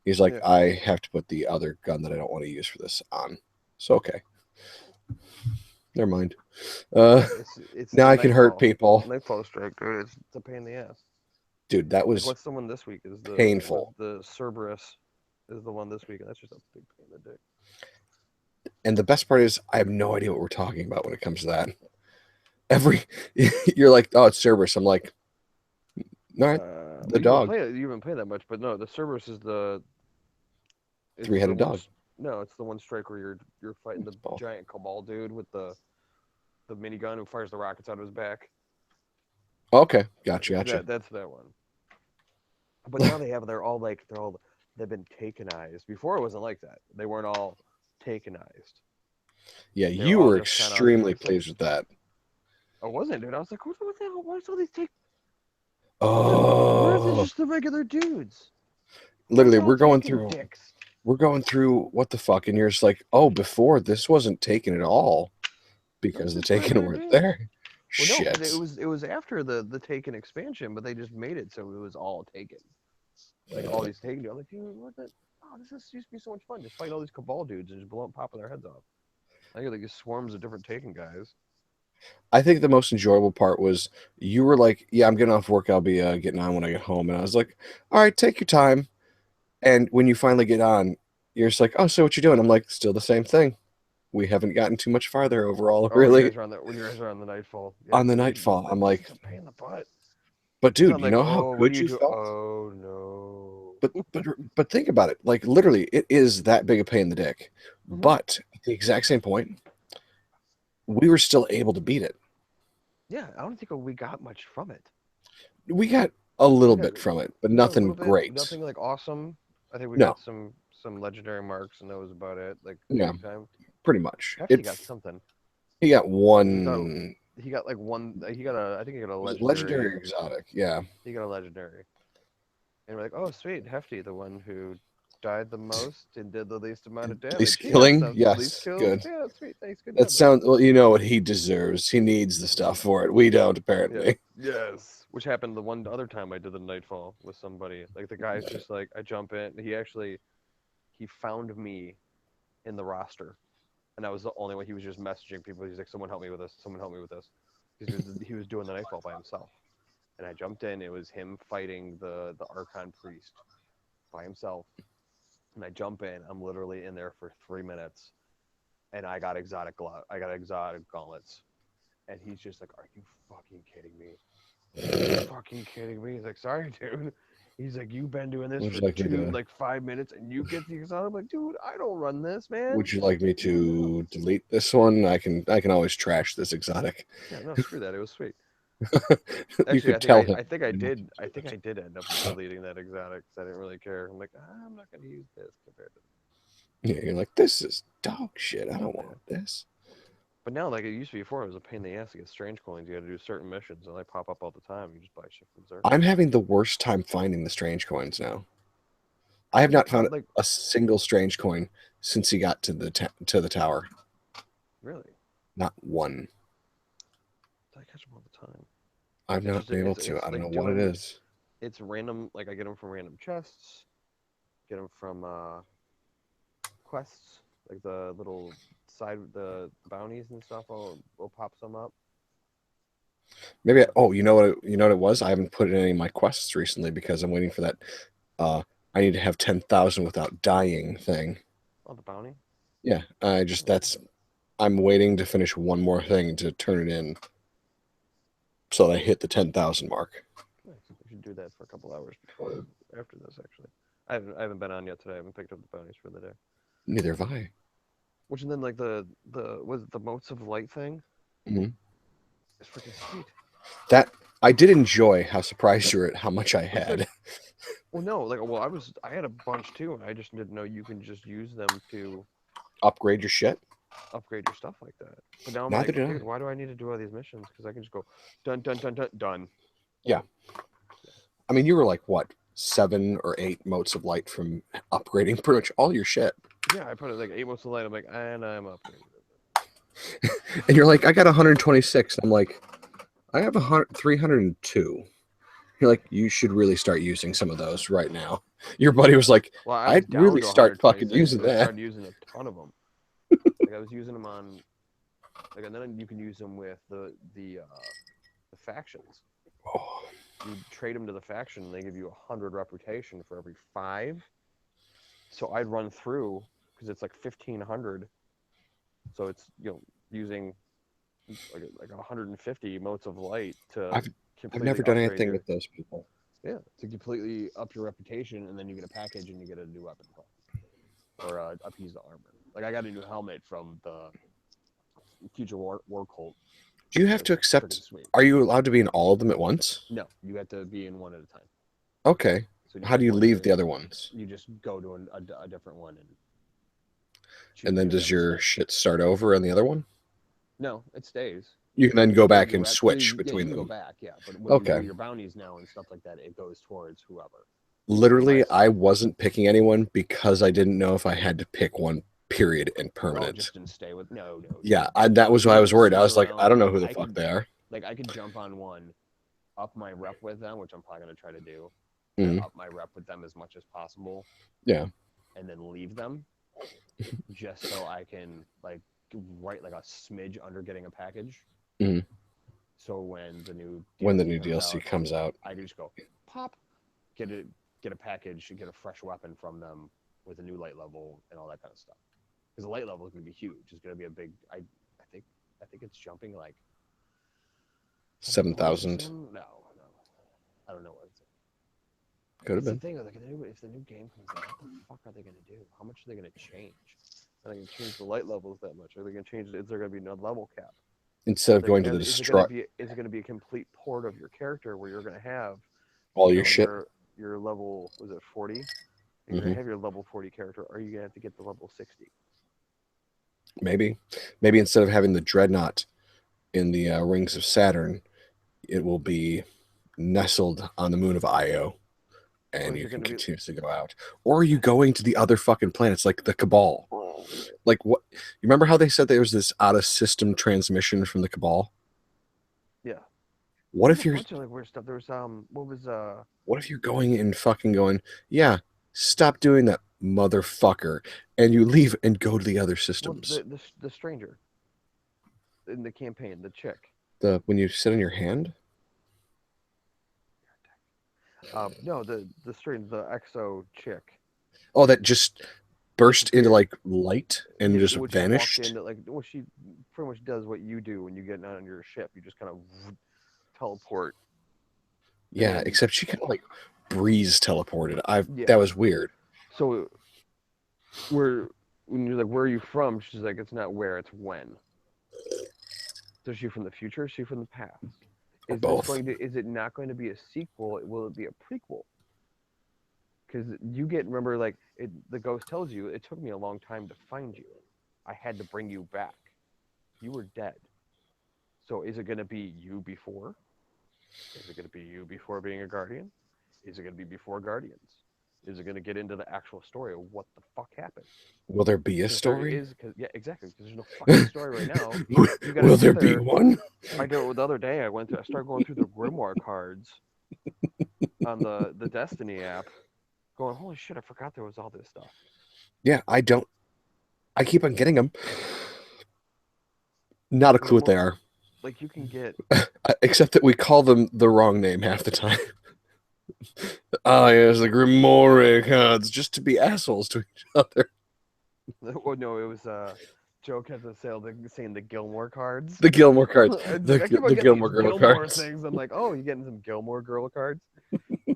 He's like, yeah, I have to put the other gun that I don't want to use for this on. So okay, never mind. Uh, yeah. It's now the I can hurt people, nightfall strike, dude. It's a pain in the ass. dude. That Like, was what's the one this week? Is painful. the Cerberus is the one this week, and that's just a big pain in the dick. And the best part is, I have no idea what we're talking about when it comes to that. Every you're like, oh, it's Cerberus. I'm like, not the Well, you don't dog, play it. You haven't played that much, but no, the Cerberus is it's the three-headed one. dog. No, it's the one strike where you're fighting the Oh, giant cabal dude with the minigun who fires the rockets out of his back. okay, gotcha. That's that one. But now they've been takenized. Before it wasn't like that. They weren't all takenized. Yeah, They were you all were just kind of. I extremely was like, pleased with that. I wasn't, dude. I was like, what the hell? What's all these take? Or is it Oh, just the regular dudes? Or are literally, they all taking dicks? we're going through what the fuck, and you're just like, oh, before this wasn't taken at all No, it's because the just taken regular weren't dudes. there. Well, no, because Shit. it was after the Taken expansion, but they just made it so it was all Taken. Like all these Taken dudes. I'm like, dude, what the? Oh, used to be so much fun. Just fight all these Cabal dudes and just blow them, popping their heads off. I get like these swarms of different Taken guys. I think the most enjoyable part was you were like, "Yeah, I'm getting off work. I'll be getting on when I get home." And I was like, "All right, take your time." And when you finally get on, you're just like, "Oh, so what you doing?" I'm like, "Still the same thing. We haven't gotten too much farther overall, Oh, when you really." guys are on the when you guys are on the Nightfall, yeah, On the dude, Nightfall, I'm it's like, such a pain in the butt. "But Because dude, I'm you like, know how oh, what do good you you do? felt?" Oh no. But think about it. Like literally, it is that big a pain in the dick. Hmm. But at the exact same point, we were still able to beat it. Yeah, I don't think we got much from it. We got a We little got bit from it, but we got a nothing little bit, great. nothing like awesome. I think we No, got some legendary marks, and that was about it. Like yeah, big time. pretty much. Hefty got something. He got He got one. he got like one. He got a. I think he got a Was it legendary. legendary or exotic? Yeah. He got a legendary, and we're like, oh sweet, Hefty, the one who died the most and did the least amount of Least damage. He got killing? some least Yes. kills. Good. Yeah, sweet, thanks, good That job, buddy. sounds well, you know what he deserves. He needs the stuff for it. We don't, Yeah. apparently. Yes. Which happened the one other time I did the Nightfall with somebody. Like the guy's just like I jump in. He found me in the roster, and that was the only way. He was just messaging people. He's like, "Someone help me with this. Someone help me with this." Because he was doing the Nightfall by himself, and I jumped in. It was him fighting the Archon priest by himself, and I jump in. I'm literally in there for 3 minutes, and I got exotic gauntlets, and he's just like, "Are you fucking kidding me? Are you fucking kidding me?" He's like, "Sorry, dude." He's like, "You've been doing this Would for you like me to 5 minutes, and you get the exotic." I'm like, "Dude, I don't run this, man." would you like me You know. to delete this one? I can always trash this exotic. Yeah, no, screw that. It was sweet. You Actually, could tell him. I think I did end up deleting that exotic because I didn't really care. I'm like, I'm not gonna use this compared to. Yeah, you're like, this is dog shit. I don't Yeah. want this. But now, like it used to be before, it was a pain in the ass to get strange coins. You got to do certain missions, and they pop up all the time. You just buy shit from Zerk. I'm having the worst time finding the strange coins now. I have They not found pop like a single strange coin since he got to the tower. really. Not one. I catch them all the time. I've It's not just been able to. it's I don't know like what it doing is. it's random. Like I get them from random chests, get them from quests, like the little side the bounties and stuff. Will pop some up. Maybe. Oh, you know what it was. I haven't put in any of my quests recently because I'm waiting for that. Uh, I need to have 10,000 without dying thing. Oh, the bounty. Yeah, I just that's. I'm waiting to finish one more thing to turn it in so that I hit the 10,000 mark. Nice. We should do that for a couple hours before after this. Actually, I haven't been on yet today. I haven't picked up the bounties for the day. Neither have I. Which and then like the was it the motes of light thing Mhm. is freaking sweet. That I did enjoy how surprised you were at how much I It's like had. well no like well I had a bunch too and I just didn't know you can just use them to Upgrade your shit. upgrade your stuff like that. But now I'm Neither like, did I. dude, why do I need to do all these missions? Because I can just go done, done, done, done, done. Yeah. I mean, you were like what 7 or 8 motes of light from upgrading pretty much all your shit, Yeah, I put it like 8 months of light. I'm like, and I'm upgrading it. and you're like, I got 126. I'm like, I have 302. You're like, you should really start using some of those right now. Your buddy was like, Well, I was I'd down really to start fucking 126, using but I that. started using a ton of them. Like I was using them on, like, and then you can use them with the factions. Oh, You trade them to the faction, and they give you 100 reputation for every 5. So I'd run through because it's like 1,500. So it's using like 150 motes of light to I've I've completely never done upgrade anything your with those people. yeah to completely up your reputation, and then you get a package and you get a new weapon or appease the armor. Like I got a new helmet from the Future War Cult. Do you have It's to freaking accept? sweet. Are you allowed to be in all of them at once? No, you have to be in one at a time. Okay. So you How do pick you one and leave then the other ones? you just go to a different one and choose And a then new one does your instead. shit start over on the other one? No, it stays. You can then go Yeah, back and switch yeah, you between can go them. back, yeah. But when you do Okay. your bounties now and stuff like that, it goes towards whoever. Literally, Unless, I wasn't picking anyone because I didn't know if I had to pick one, period, and oh, permanent. just didn't stay with. No, no. Yeah, that was why I You was can worried. I switch was like, I around. don't know Like who the I fuck could, they are. like I could jump on one, up my rep with them, which I'm probably gonna try to do. Try to Mhm. up my rep with them as much as possible, Yeah. and then leave them just so I can like write like a smidge under getting a package. Mhm. So when the new When the DLC new comes DLC out, comes out. I can just go pop, get a package, get a fresh weapon from them with a new light level and all that kind of stuff. Because the light level is going to be huge. It's going to be a big. Think I think it's jumping like 7,000. 7,000. No, no, I don't know what it's. Could have That's the been. thing. Like, if the new game comes out, what the fuck are they going to do? How much are they going to change? Are they going to change the light levels that much? Are they going to change? Is there going to be no level cap? Instead of going to the Is it going to destruct be? Is it going to be a complete port of your character where you're going to have, all you your know, shit. your level was it 40? You're going Hmm. to have your level 40 character. Or are you going to have to get the level 60? Maybe instead of having the dreadnought in the rings of Saturn, it will be nestled on the moon of Io, Or and is you it going can to be? continuously go out. Or are you going to the other fucking planets like the Cabal? Like what? You remember how they said there was this out of system transmission from the Cabal? Yeah. What There's if a you're bunch of like weird stuff. There was what was what if you're going and fucking going, yeah, stop doing that, motherfucker, and you leave and go to the other well systems? the stranger in the campaign, the chick. The when you sit on your hand? No, the stranger, the exo chick Oh, that just burst into disappeared. like light and Yeah, just when she walked vanished. into like well she pretty much does what you do when you get on your ship. You just kind of teleport Yeah, and except she kind of like breeze teleported. That yeah. was weird. So where when you're like where are you from? She's like it's not where, it's when. So is she from the future? Is she from the past? Or Is this both. going to? Is it not going to be a sequel? Will it be a prequel? Because you get remember like the ghost tells you it took me a long time to find you. I had to bring you back. You were dead. So is it going to be you before? Is it going to be you before being a guardian? Is it going to be before Guardians? Is it going to get into the actual story of what the fuck happened? Will there be a Because there story? is, cause yeah, exactly. Because there's no fucking story right now. You got to Will sit there be there. one? I did it the other day. I started going through the grimoire cards on the Destiny app, going, holy shit, I forgot there was all this stuff. Yeah, I don't. I keep on getting them. Not a Like clue what they are, like you can get except that we call them the wrong name half the time. Oh, yes, the Grimoire cards, just to be assholes to each other. oh no, it was Joe kept on saying the Gilmore cards. The Gilmore cards, I keep on the getting Gilmore these Girl Gilmore cards. things. I'm like, oh, you getting some Gilmore Girl cards?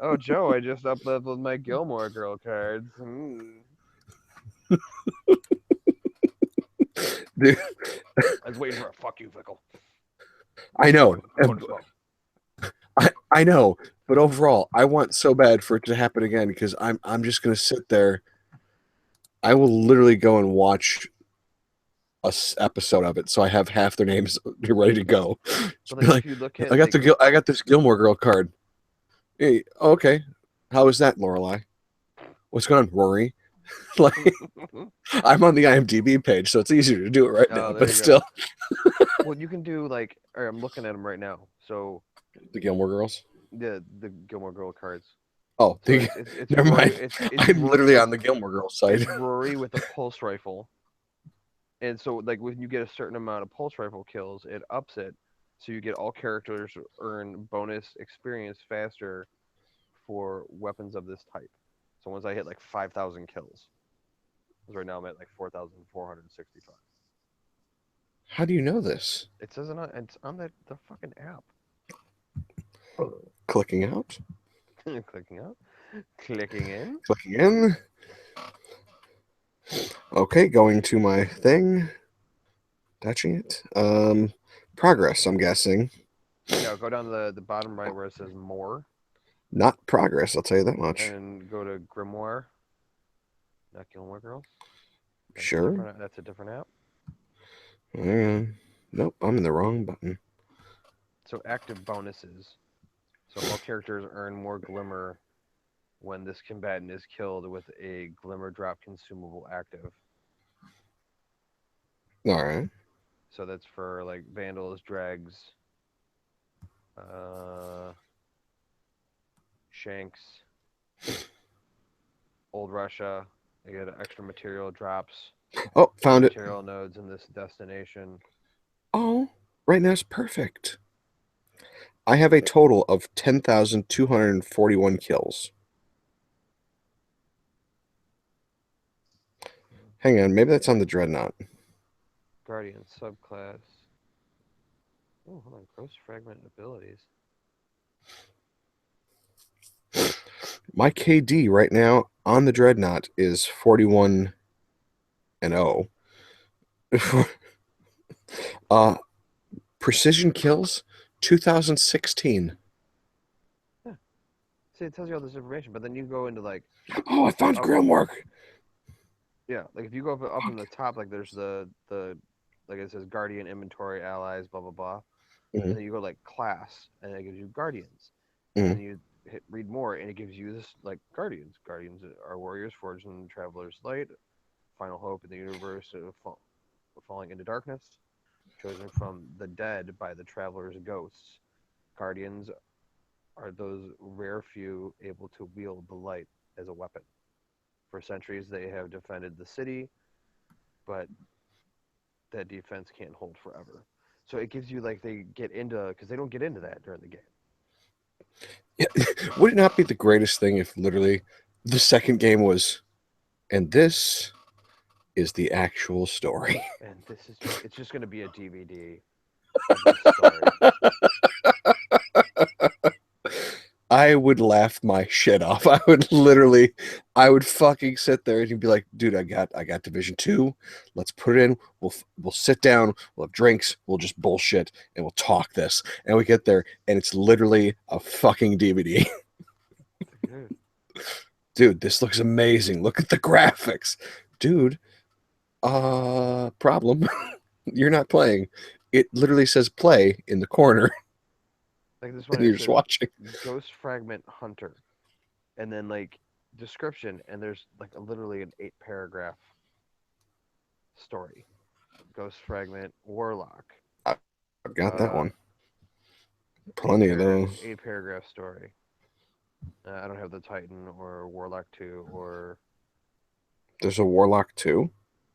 Oh, Joe, I just up leveled my Gilmore Girl cards. Dude, I was waiting for a fuck you, Fickle. I know. I'm going to smoke. I know, but overall, I want so bad for it to happen again because I'm just gonna sit there. I will literally go and watch a episode of it, so I have half their names ready to go. But Just be like, if like, you look at like, I got this Gilmore Girl card. Hey, okay, how is that, Lorelai? What's going on, Rory? Like, I'm on the IMDb page, so it's easier to do it right now. oh, there But you go. still, Well, you can do like, or I'm looking at them right now. So the Gilmore Girls. the Gilmore Girl cards. Oh, So it's never Rory. mind. I'm literally on It's the Gilmore Girls site. it's Rory with a pulse rifle, and so like when you get a certain amount of pulse rifle kills, it ups it, so you get all characters earn bonus experience faster for weapons of this type. So once I hit like 5,000 kills, because right now I'm at like 4,465. How do you know this? It says it's on the fucking app. Clicking out, Clicking out, clicking in. clicking in. Okay, going to my thing, touching it. Progress, I'm guessing. No, go down to the bottom right where it says more, Not progress, I'll tell you that much. and go to Grimoire, not Gilmore Girls. Sure. That's a different app. Nope, I'm in the wrong button. So active bonuses. So all characters earn more glimmer when this combatant is killed with a glimmer drop consumable active. All right. So that's for like vandals, dregs, uh, shanks, old Russia. They get extra material drops, Oh, new found it. material nodes in this destination. Oh, right now it's perfect. I have a total of 10,241 kills. Hang on, maybe that's on the Dreadnought. Guardian subclass. Oh, hold on. Gross fragment abilities. My KD right now on the Dreadnought is 41 and 0. uh precision kills 2016. Yeah. See, it tells you all this information, but then you go into like Oh, I found up. Grimwork. Yeah, like if you go up in the top, like there's the like it says Guardian inventory allies, blah blah blah, Mm-hmm. and then you go like class, and it gives you Guardians, and Mm-hmm. then you hit read more, and it gives you this like Guardians. Guardians are warriors forged in Traveler's Light, final hope in the universe of falling into darkness, chosen from the dead by the Traveler's ghosts. Guardians are those rare few able to wield the light as a weapon. For centuries, they have defended the city, but that defense can't hold forever. So it gives you like they get into because they don't get into that during the game. Yeah. Would it not be the greatest thing if literally the second game was, and this is the actual story? And this is it's just going to be a DVD of this story. I would laugh my shit off. I would fucking sit there and he'd be like, dude, I got Division 2. Let's put it in. We'll sit down, we'll have drinks, we'll just bullshit, and we'll talk this. And we get there, and it's literally a fucking DVD. Dude, Dude, this looks amazing. Look at the graphics. Dude, problem. You're not playing. It literally says play in the corner, like this one, and it you're just says watching. Ghost Fragment Hunter, and then like description, and there's like literally an 8 paragraph story. Ghost Fragment Warlock, I've got that uh, one. Plenty of those. 8 paragraph story. I don't have the Titan or Warlock 2 or There's a Warlock too.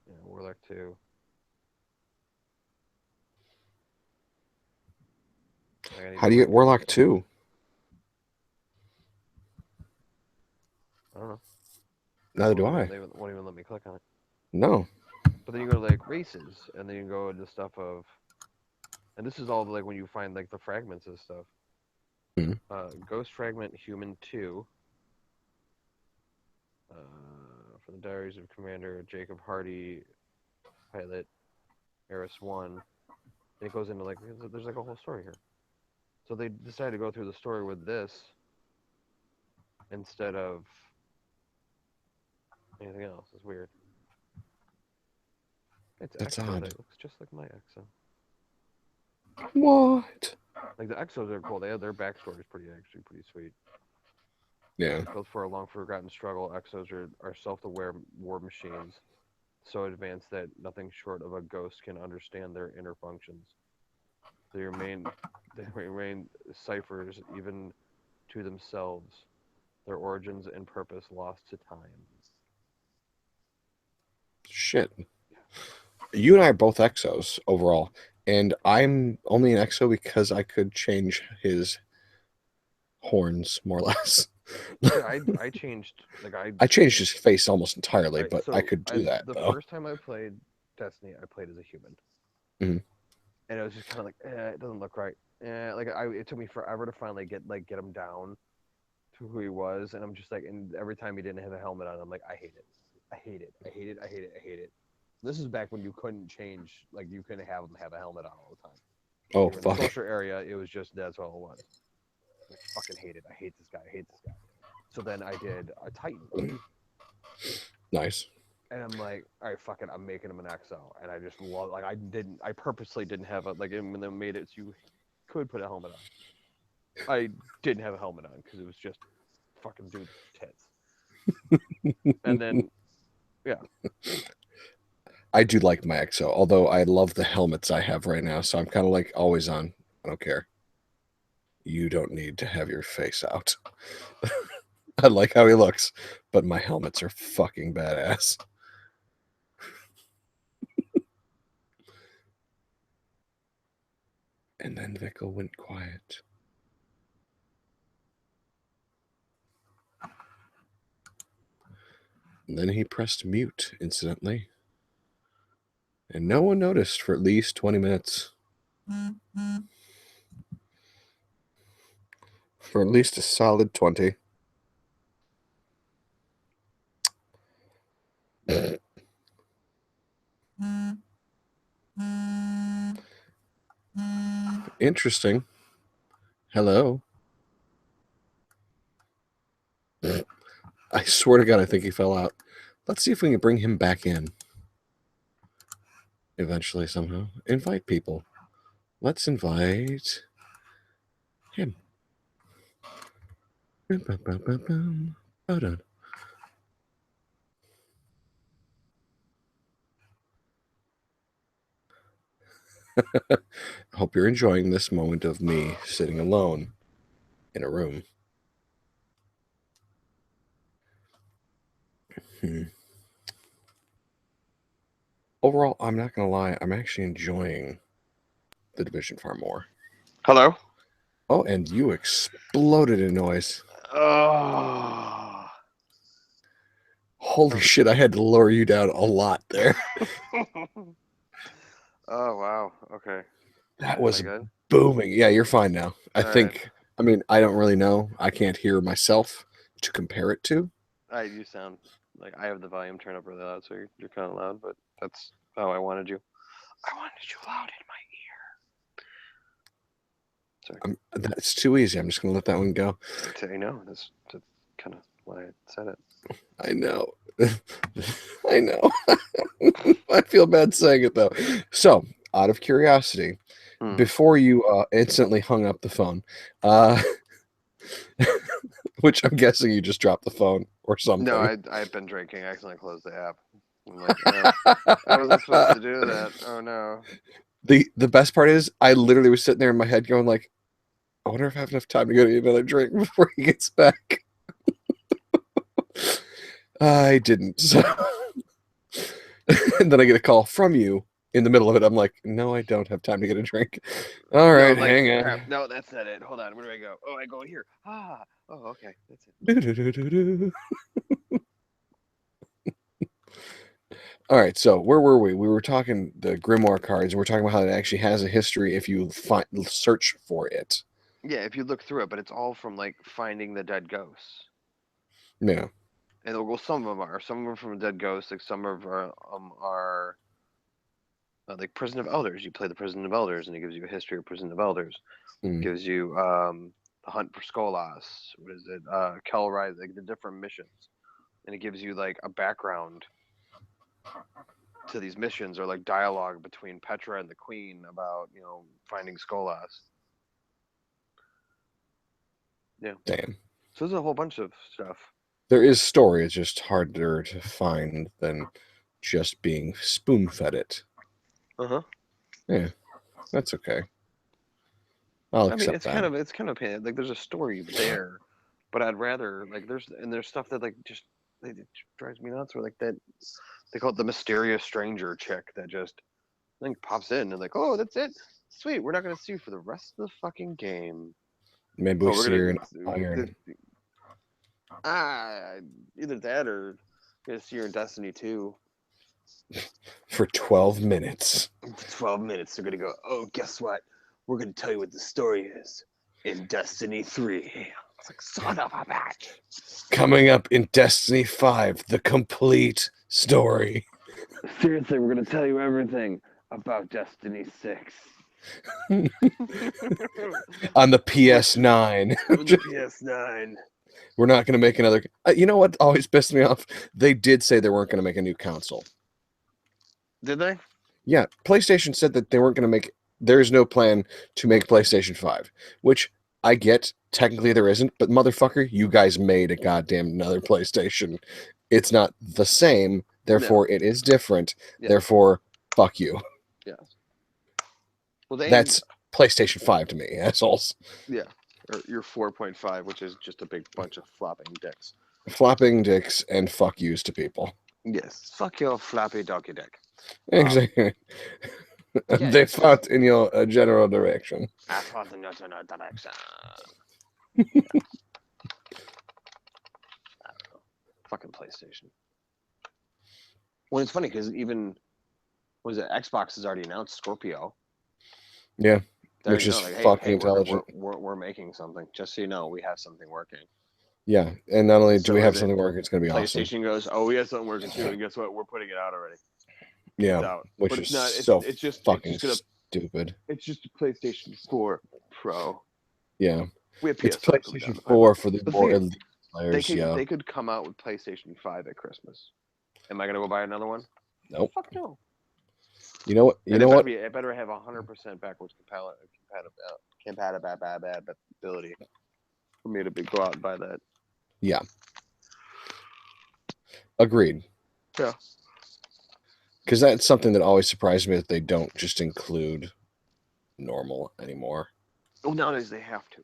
yeah, Warlock 2. Like I need How to do you get link it. Warlock 2? I don't know. Neither do I. They won't even let me click on it. No. But then you go to like races, and then you go into stuff of, and this is all like when you find like the fragments and stuff. Hmm. Ghost Fragment Human 2, from the Diaries of Commander Jacob Hardy, Pilot Eris 1. And it goes into like there's like a whole story here. So they decided to go through the story with this instead of anything else. It's weird. It's That's Exo odd. that looks just like my Exo. What? Like the Exos are cool. They have their backstory is actually pretty sweet. Yeah. Built for a long forgotten struggle, Exos are self-aware war machines, so advanced that nothing short of a ghost can understand their inner functions. They remain they remain ciphers even to themselves, their origins and purpose lost to time. Shit. You and I are both Exos overall, and I'm only an Exo because I could change his horns more or less. See, I changed like I changed his face almost entirely, all right. but I So could I do that the though. first time I played Destiny, I played as a human, Mhm. and it was just kind of like, it doesn't look right. Like it took me forever to finally get him down to who he was, and I'm just like, and every time he didn't have a helmet on, I'm like, I hate it, I hate it, I hate it, I hate it, I hate it. This is back when you couldn't change, like you couldn't have him have a helmet on all the time. Oh You were in the fuck. social area, it was just that's all it was. I fucking hate it. I hate this guy. I hate this guy. So then I did a Titan, Nice. and I'm like, all right, fuck it, I'm making him an XO, and I just love, like, I purposely didn't have it, like, when they made it, so you could put a helmet on. I didn't have a helmet on because it was just fucking dude's tits. And then, yeah. I do like my EXO, although I love the helmets I have right now, so I'm kind of like always on. I don't care. You don't need to have your face out. I like how he looks, but my helmets are fucking badass. And then Vickle went quiet. And then he pressed mute, incidentally. And no one noticed for at least 20 minutes. For at least a solid 20. Interesting. Hello. I swear to God, I think he fell out. Let's see if we can bring him back in. Eventually, somehow. Invite people. Let's invite him. Hold on. I hope you're enjoying this moment of me sitting alone in a room. Overall, I'm not going to lie. I'm actually enjoying the Division far more. Hello? Oh, and you exploded in noise. Oh. Holy shit, I had to lower you down a lot there. Oh, wow. Okay. That Am was I good? booming. Yeah, you're fine now. I All think, right. I mean, I don't really know. I can't hear myself to compare it to. You sound like I have the volume turned up really loud, so you're kind of loud, but that's how I wanted you. I wanted you loud in my ear. Sorry. That's too easy. I'm just going to let that one go. I know. That's kind of why I said it. I know. I know. I feel bad saying it, though. So, out of curiosity, before you instantly hung up the phone, which I'm guessing you just dropped the phone or something. No, I've been drinking. I accidentally closed the app. I'm like, no, I wasn't supposed to do that. Oh no. The best part is I literally was sitting there in my head going like, I wonder if I have enough time to go get another drink before he gets back. I didn't. So and then I get a call from you in the middle of it. I'm like, no, I don't have time to get a drink. All right, like, hang on. Crap. No, that's not it. Hold on. Where do I go? Oh, I go here. Ah. Oh, okay. That's it. All right, so where were we? We were talking the Grimoire cards. We're talking about how it actually has a history if you search for it. Yeah, if you look through it, but it's all from like finding the dead ghosts. Yeah. And well, some of them are. Some of them from dead ghosts. Like some of them are like Prison of Elders. You play the Prison of Elders, and it gives you a history of Prison of Elders. It gives you the Hunt for Skolas. What is it? Kelrise, like the different missions, and it gives you like a background to these missions, or like dialogue between Petra and the Queen about finding Skolas. Yeah. Damn. So there's a whole bunch of stuff. There is story. It's just harder to find than just being spoon-fed it. Uh-huh. Yeah, that's okay. I'll accept it's that. kind of like there's a story there, but I'd rather like there's stuff that like just it drives me nuts. Or like that they call it the mysterious stranger chick that just I think pops in and like, oh, that's it, sweet. We're not gonna see you for the rest of the fucking game. Maybe we see her in Iron. Either that or you're gonna see her in Destiny 2. For 12 minutes. For 12 minutes, they're gonna go, oh, guess what? We're gonna tell you what the story is in Destiny 3. It's like, son of a bitch. Coming up in Destiny 5, the complete story. Seriously, we're gonna tell you everything about Destiny 6. On the PS9. On the PS9. We're not going to make another. You know what always pissed me off? They did say they weren't going to make a new console. Did they? Yeah, PlayStation said that they weren't going to make there is no plan to make PlayStation 5, which I get. Technically, there isn't, but motherfucker, you guys made a goddamn another PlayStation. It's not the same, therefore it is different. Yeah. Therefore, fuck you. Yes. Well, That's PlayStation 5 to me, assholes. Yeah. Or your 4.5, which is just a big bunch of flopping dicks. Flopping dicks and fuck yous to people. Yes. Fuck your floppy donkey dick. Exactly. Yeah, They fought in your general direction. I fought in your general direction. I don't know. Fucking PlayStation. Well, it's funny because even was it Xbox has already announced Scorpio. Yeah, There which you is know, like, fucking hey, intelligent. we're making something. Just so you know, we have something working. Yeah, and not only do So we have is it something working, it's going to be awesome. PlayStation goes, oh, we have something working too, and guess what? We're putting it out already. Yeah, It's out. which But is it's not. so It's just fucking gonna. stupid. It's just a PlayStation 4 Pro. Yeah, We have it's PS5 coming down PlayStation the 4 pipeline. for the But more the thing elite is, players. Yeah, they could come out with PlayStation 5 at Christmas. Am I gonna go buy another one? nope. Fuck no. You know what? You And know what? it better have 100% backwards compatibility for me to go out and buy that. Yeah, agreed. Yeah. Because that's something that always surprised me that they don't just include normal anymore. Well, nowadays they have to,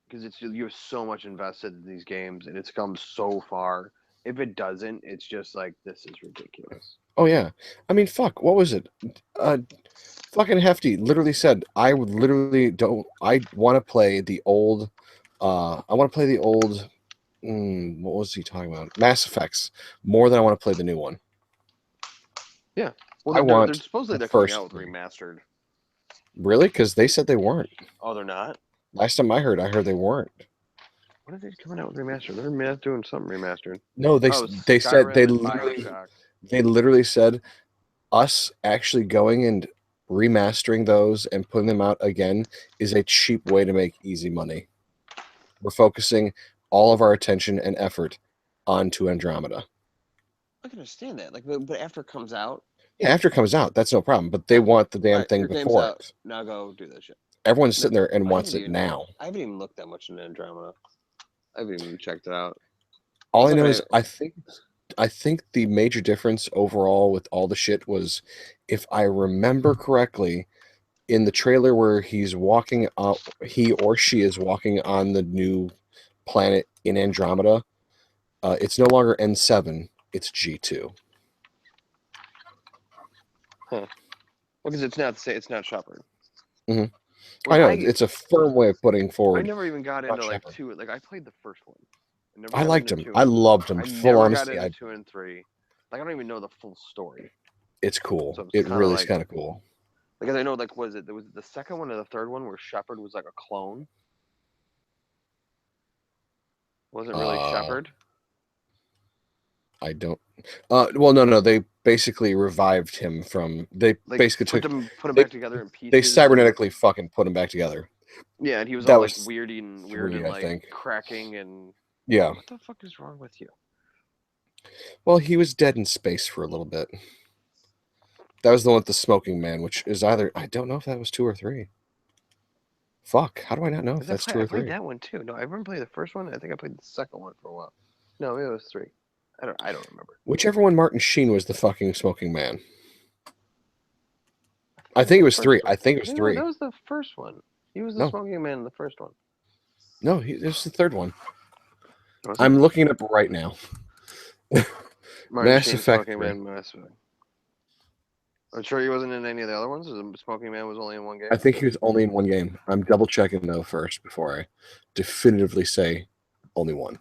because you're so much invested in these games, and it's come so far. If it doesn't, it's just like, this is ridiculous. Oh yeah, I mean, fuck. What was it? Fucking Hefty literally said, "I would literally don't. I want to play the old. I want to play the old. What was he talking about? Mass Effects more than I want to play the new one. Yeah. Well, they're supposedly they're coming out with remastered. Really? Because they said they weren't. Oh, they're not? Last time I heard they weren't. What are they coming out with remastered? They're doing something remastered. No, they said they literally said us actually going and remastering those and putting them out again is a cheap way to make easy money. We're focusing all of our attention and effort onto Andromeda. I can understand that. Like, but after it comes out. Yeah, after it comes out, that's no problem. But they want the damn thing before it. Now go do that shit. Everyone's sitting there and wants it now. I haven't even looked that much into Andromeda. I haven't even checked it out. All I know is I think the major difference overall with all the shit was, if I remember correctly, in the trailer where he or she is walking on the new planet in Andromeda, it's no longer N7, it's G2. Huh. Well, because it's not Shepard. Mm-hmm. I know, it's a firm way of putting forward. I never even got into like 2. Like, I played the first one. I liked him. I loved him. Full honesty, got into 2 and 3. Like, I don't even know the full story. It's cool. So it really is kind of cool. Because I know, like, there was the second one or the third one where Shepard was like a clone. Wasn't really Shepard. I don't. Well, no. They basically revived him from. They like, basically put him back together in pieces. They cybernetically fucking put him back together. Yeah, and he was all like weird and like cracking and. Yeah. What the fuck is wrong with you? Well, he was dead in space for a little bit. That was the one with the smoking man, which is either, I don't know if that was 2 or 3. Fuck, how do I not know if that's 2 or 3? I played that one too. No, I remember playing the first one. I think I played the second one for a while. No, it was 3. I don't remember. Whichever one Martin Sheen was the fucking smoking man. I think it was 3. I think it was 3. That was the first one. He was the smoking man in the first one. No, this is the third one. I'm looking it up right now. Mass Effect. I'm sure he wasn't in any of the other ones. The Smoking Man was only in one game. I think he was only in one game. I'm double checking though first before I definitively say only one.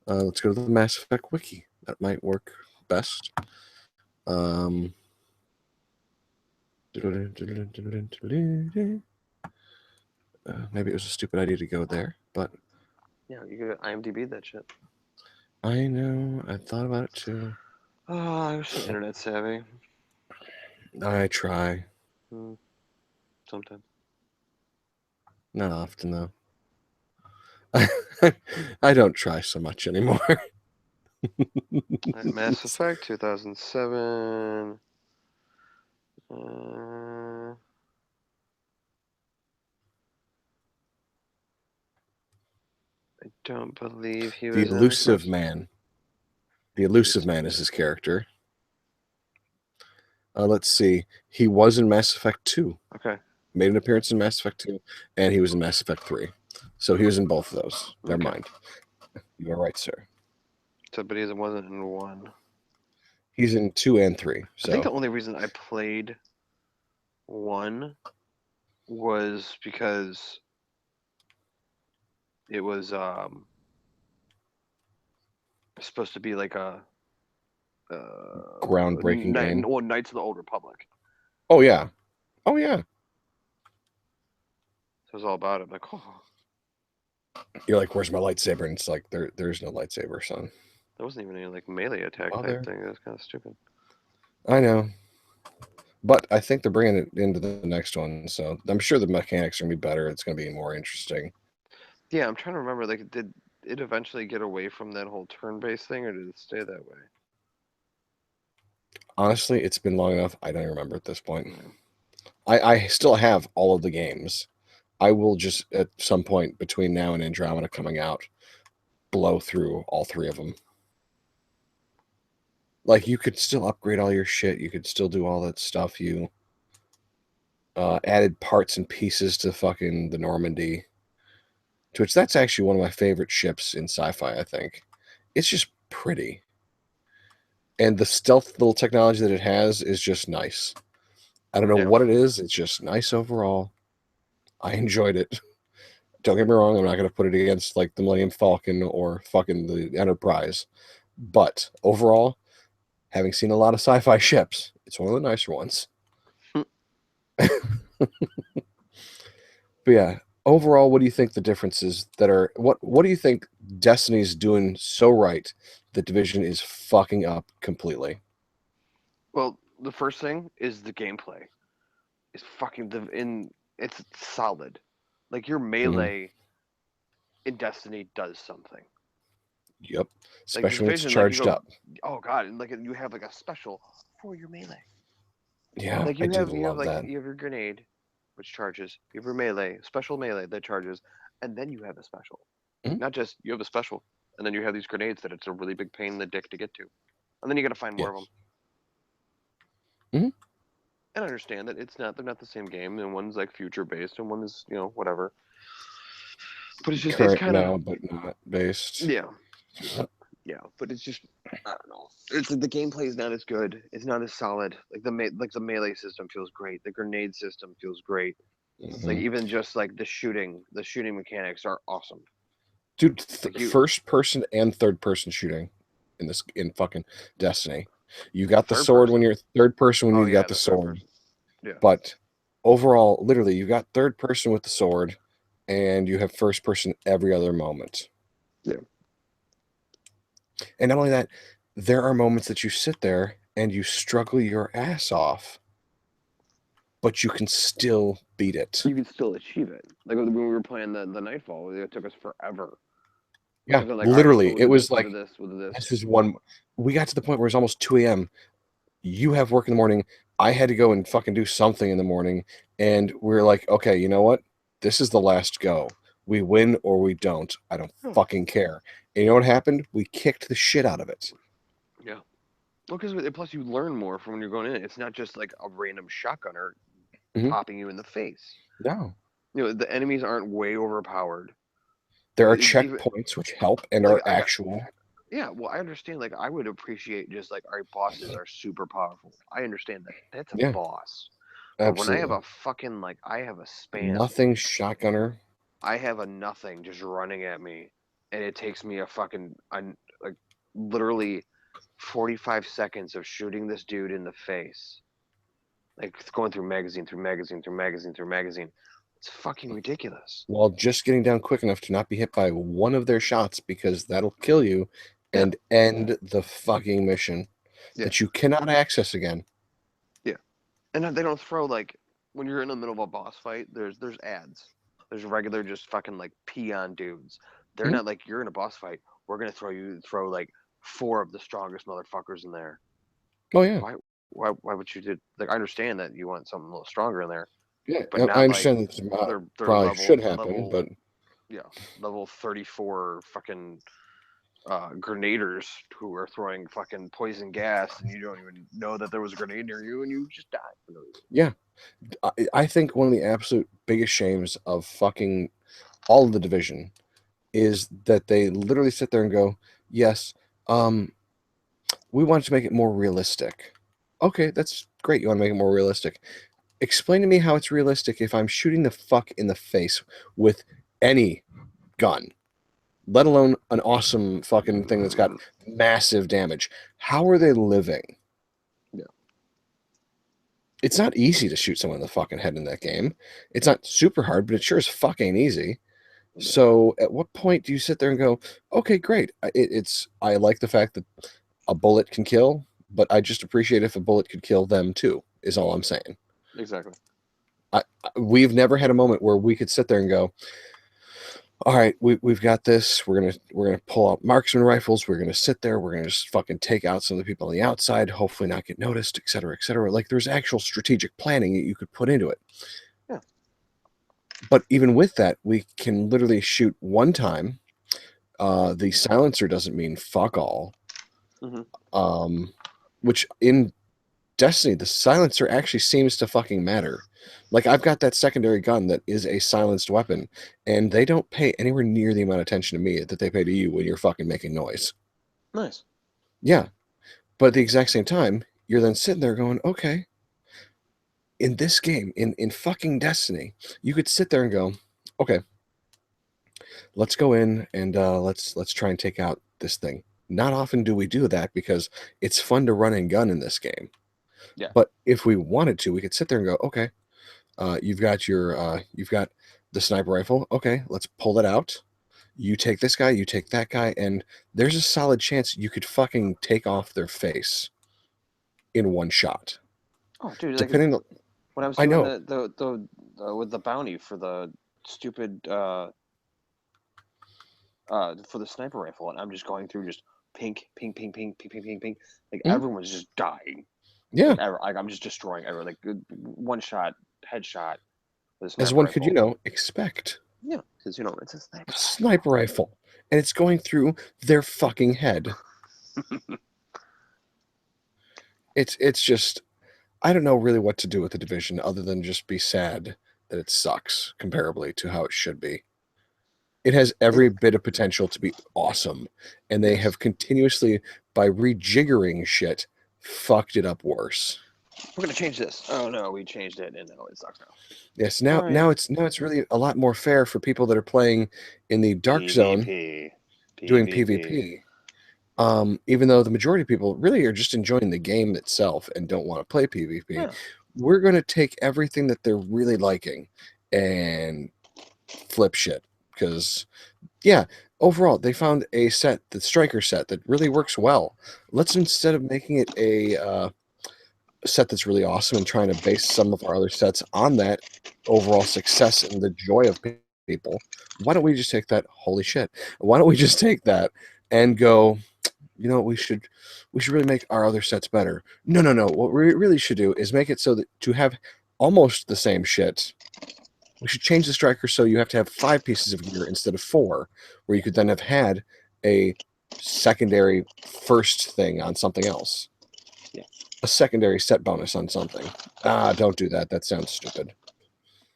Let's go to the Mass Effect wiki. That might work best. Maybe it was a stupid idea to go there, but yeah, you could IMDb that shit. I know. I thought about it too. Oh, I'm so internet savvy. I try. Sometimes. Not often though. I don't try so much anymore. Mass Effect 2007. don't believe he The was Elusive Man. The Elusive Man is his character. Let's see. He was in Mass Effect 2. Okay. Made an appearance in Mass Effect 2, and he was in Mass Effect 3. So he was in both of those. Never mind. You are right, sir. So, but he wasn't in 1. He's in 2 and 3. So I think the only reason I played 1 was because it was supposed to be like a groundbreaking game. Well, Knights of the Old Republic. Oh yeah. Oh yeah. So it was all about it. I'm like, oh. You're like, where's my lightsaber? And it's like, there's no lightsaber, son. There wasn't even any like melee attack type thing. It was kind of stupid. I know. But I think they're bringing it into the next one, so I'm sure the mechanics are going to be better. It's going to be more interesting. Yeah, I'm trying to remember. Like, did it eventually get away from that whole turn-based thing, or did it stay that way? Honestly, it's been long enough. I don't remember at this point. I still have all of the games. I will just, at some point between now and Andromeda coming out, blow through all 3 of them. Like, you could still upgrade all your shit. You could still do all that stuff. You added parts and pieces to fucking the Normandy. To which that's actually one of my favorite ships in sci-fi, I think. It's just pretty. And the stealth little technology that it has is just nice. I don't know what it is. It's just nice overall. I enjoyed it. Don't get me wrong. I'm not going to put it against like the Millennium Falcon or fucking the Enterprise. But overall, having seen a lot of sci-fi ships, it's one of the nicer ones. But yeah, overall, what do you think the differences that are? What do you think Destiny's doing so right that Division is fucking up completely? Well, the first thing is the gameplay. It's it's solid. Like your melee in Destiny does something. Yep. Like Especially when it's Division, charged up. Oh god, and like you have like a special for your melee. Yeah, Like I do you have love that. you have your grenade, which charges. You have your melee, special melee that charges, and then you have a special. Not just you have a special, and then you have these grenades that it's a really big pain in the dick to get to, and then you got to find more of them. And I understand that they're not the same game, and one's like future based, and one is whatever. But it's just current it's kind of now, but not based. Yeah, but it's just I don't know. It's like the gameplay is not as good. It's not as solid. Like the melee system feels great. The grenade system feels great. Like even just like the shooting mechanics are awesome. Dude, first person and third person shooting in fucking Destiny. You got the sword when you're third person when you got the sword. Yeah. But overall, literally, you got third person with the sword, and you have first person every other moment. Yeah. And not only that, there are moments that you sit there and you struggle your ass off, but you can still beat it. You can still achieve it. Like when we were playing the Nightfall, it took us forever. Yeah, Like, literally, right, so it was like, we'll do this is one. We got to the point where it was almost 2 a.m. You have work in the morning. I had to go and fucking do something in the morning. And we're like, okay, you know what? This is the last go. We win or we don't. I don't fucking care. And you know what happened? We kicked the shit out of it. Yeah. Well, because plus you learn more from when you're going in. It's not just like a random shotgunner popping you in the face. No. The enemies aren't way overpowered. There are checkpoints which help and are actual. Yeah, well, I understand. Like, I would appreciate just like our bosses are super powerful. I understand that. That's a boss. But when I have a fucking I have a spam. Nothing shotgunner. I have a nothing just running at me, and it takes me a fucking like literally 45 seconds of shooting this dude in the face. Like going through magazine, through magazine, through magazine, through magazine. It's fucking ridiculous. While just getting down quick enough to not be hit by one of their shots, because that'll kill you and end the fucking mission that you cannot access again. Yeah. And they don't throw when you're in the middle of a boss fight, there's ads. There's regular just fucking peon dudes. They're not like, you're in a boss fight, we're gonna throw like 4 of the strongest motherfuckers in there. Oh yeah. Why would you do I understand that you want something a little stronger in there. Yeah, but not I understand that probably should happen, but level 34 fucking grenaders who are throwing fucking poison gas, and you don't even know that there was a grenade near you, and you just die for no reason. Yeah, I think one of the absolute biggest shames of fucking all of the Division is that they literally sit there and go, yes, we wanted to make it more realistic. Okay, that's great. You want to make it more realistic. Explain to me how it's realistic if I'm shooting the fuck in the face with any gun, let alone an awesome fucking thing that's got massive damage. How are they living? Yeah. It's not easy to shoot someone in the fucking head in that game. It's not super hard, but it sure as fuck ain't easy. Yeah. So at what point do you sit there and go, okay, great. I like the fact that a bullet can kill, but I just appreciate if a bullet could kill them too, is all I'm saying. Exactly. We've never had a moment where we could sit there and go, all right, we've got this. We're gonna pull out marksman rifles. We're gonna sit there. We're gonna just fucking take out some of the people on the outside. Hopefully, not get noticed, et cetera, et cetera. Like there's actual strategic planning that you could put into it. Yeah. But even with that, we can literally shoot one time. The silencer doesn't mean fuck all. Mm-hmm. Which in Destiny, the silencer actually seems to fucking matter. Like I've got that secondary gun that is a silenced weapon, and they don't pay anywhere near the amount of attention to me that they pay to you when you're fucking making noise. Nice. Yeah, but at the exact same time, you're then sitting there going, okay, in this game, in fucking Destiny, you could sit there and go, okay, let's go in and let's try and take out this thing. Not often do we do that because it's fun to run and gun in this game. Yeah. But if we wanted to, we could sit there and go, okay, you've got the sniper rifle. Okay, let's pull that out. You take this guy, you take that guy, and there's a solid chance you could fucking take off their face in one shot. Oh, dude, like Depending on, when I was I doing know. the with the bounty for the stupid for the sniper rifle, and I'm just going through just pink, pink, pink, pink, pink, pink, pink, pink. Like Mhm. everyone's just dying. Yeah. Like I'm just destroying everyone. Like one shot, headshot with a As sniper one could, rifle. expect. Yeah, because it's a sniper A sniper rifle. And it's going through their fucking head. It's just I don't know really what to do with the Division other than just be sad that it sucks comparably to how it should be. It has every bit of potential to be awesome, and they have continuously, by rejiggering shit, fucked it up worse. We're gonna change this. Oh no, we changed it, and now it sucks now. Yes, All right. now it's really a lot more fair for people that are playing in the dark zone PvP. doing PvP. PvP. Even though the majority of people really are just enjoying the game itself and don't want to play PvP, Yeah. we're going to take everything that they're really liking and flip shit. Because, yeah, overall, they found a set, the Striker set, that really works well. Let's, instead of making it a set that's really awesome and trying to base some of our other sets on that overall success and the joy of people, why don't we just take that? Holy shit. Why don't we just take that and go, we should really make our other sets better. No. What we really should do is make it so that to have almost the same shit, we should change the Striker so you have to have 5 pieces of gear instead of 4, where you could then have had a secondary first thing on something else. Yeah. A secondary set bonus on something. Don't do that. That sounds stupid.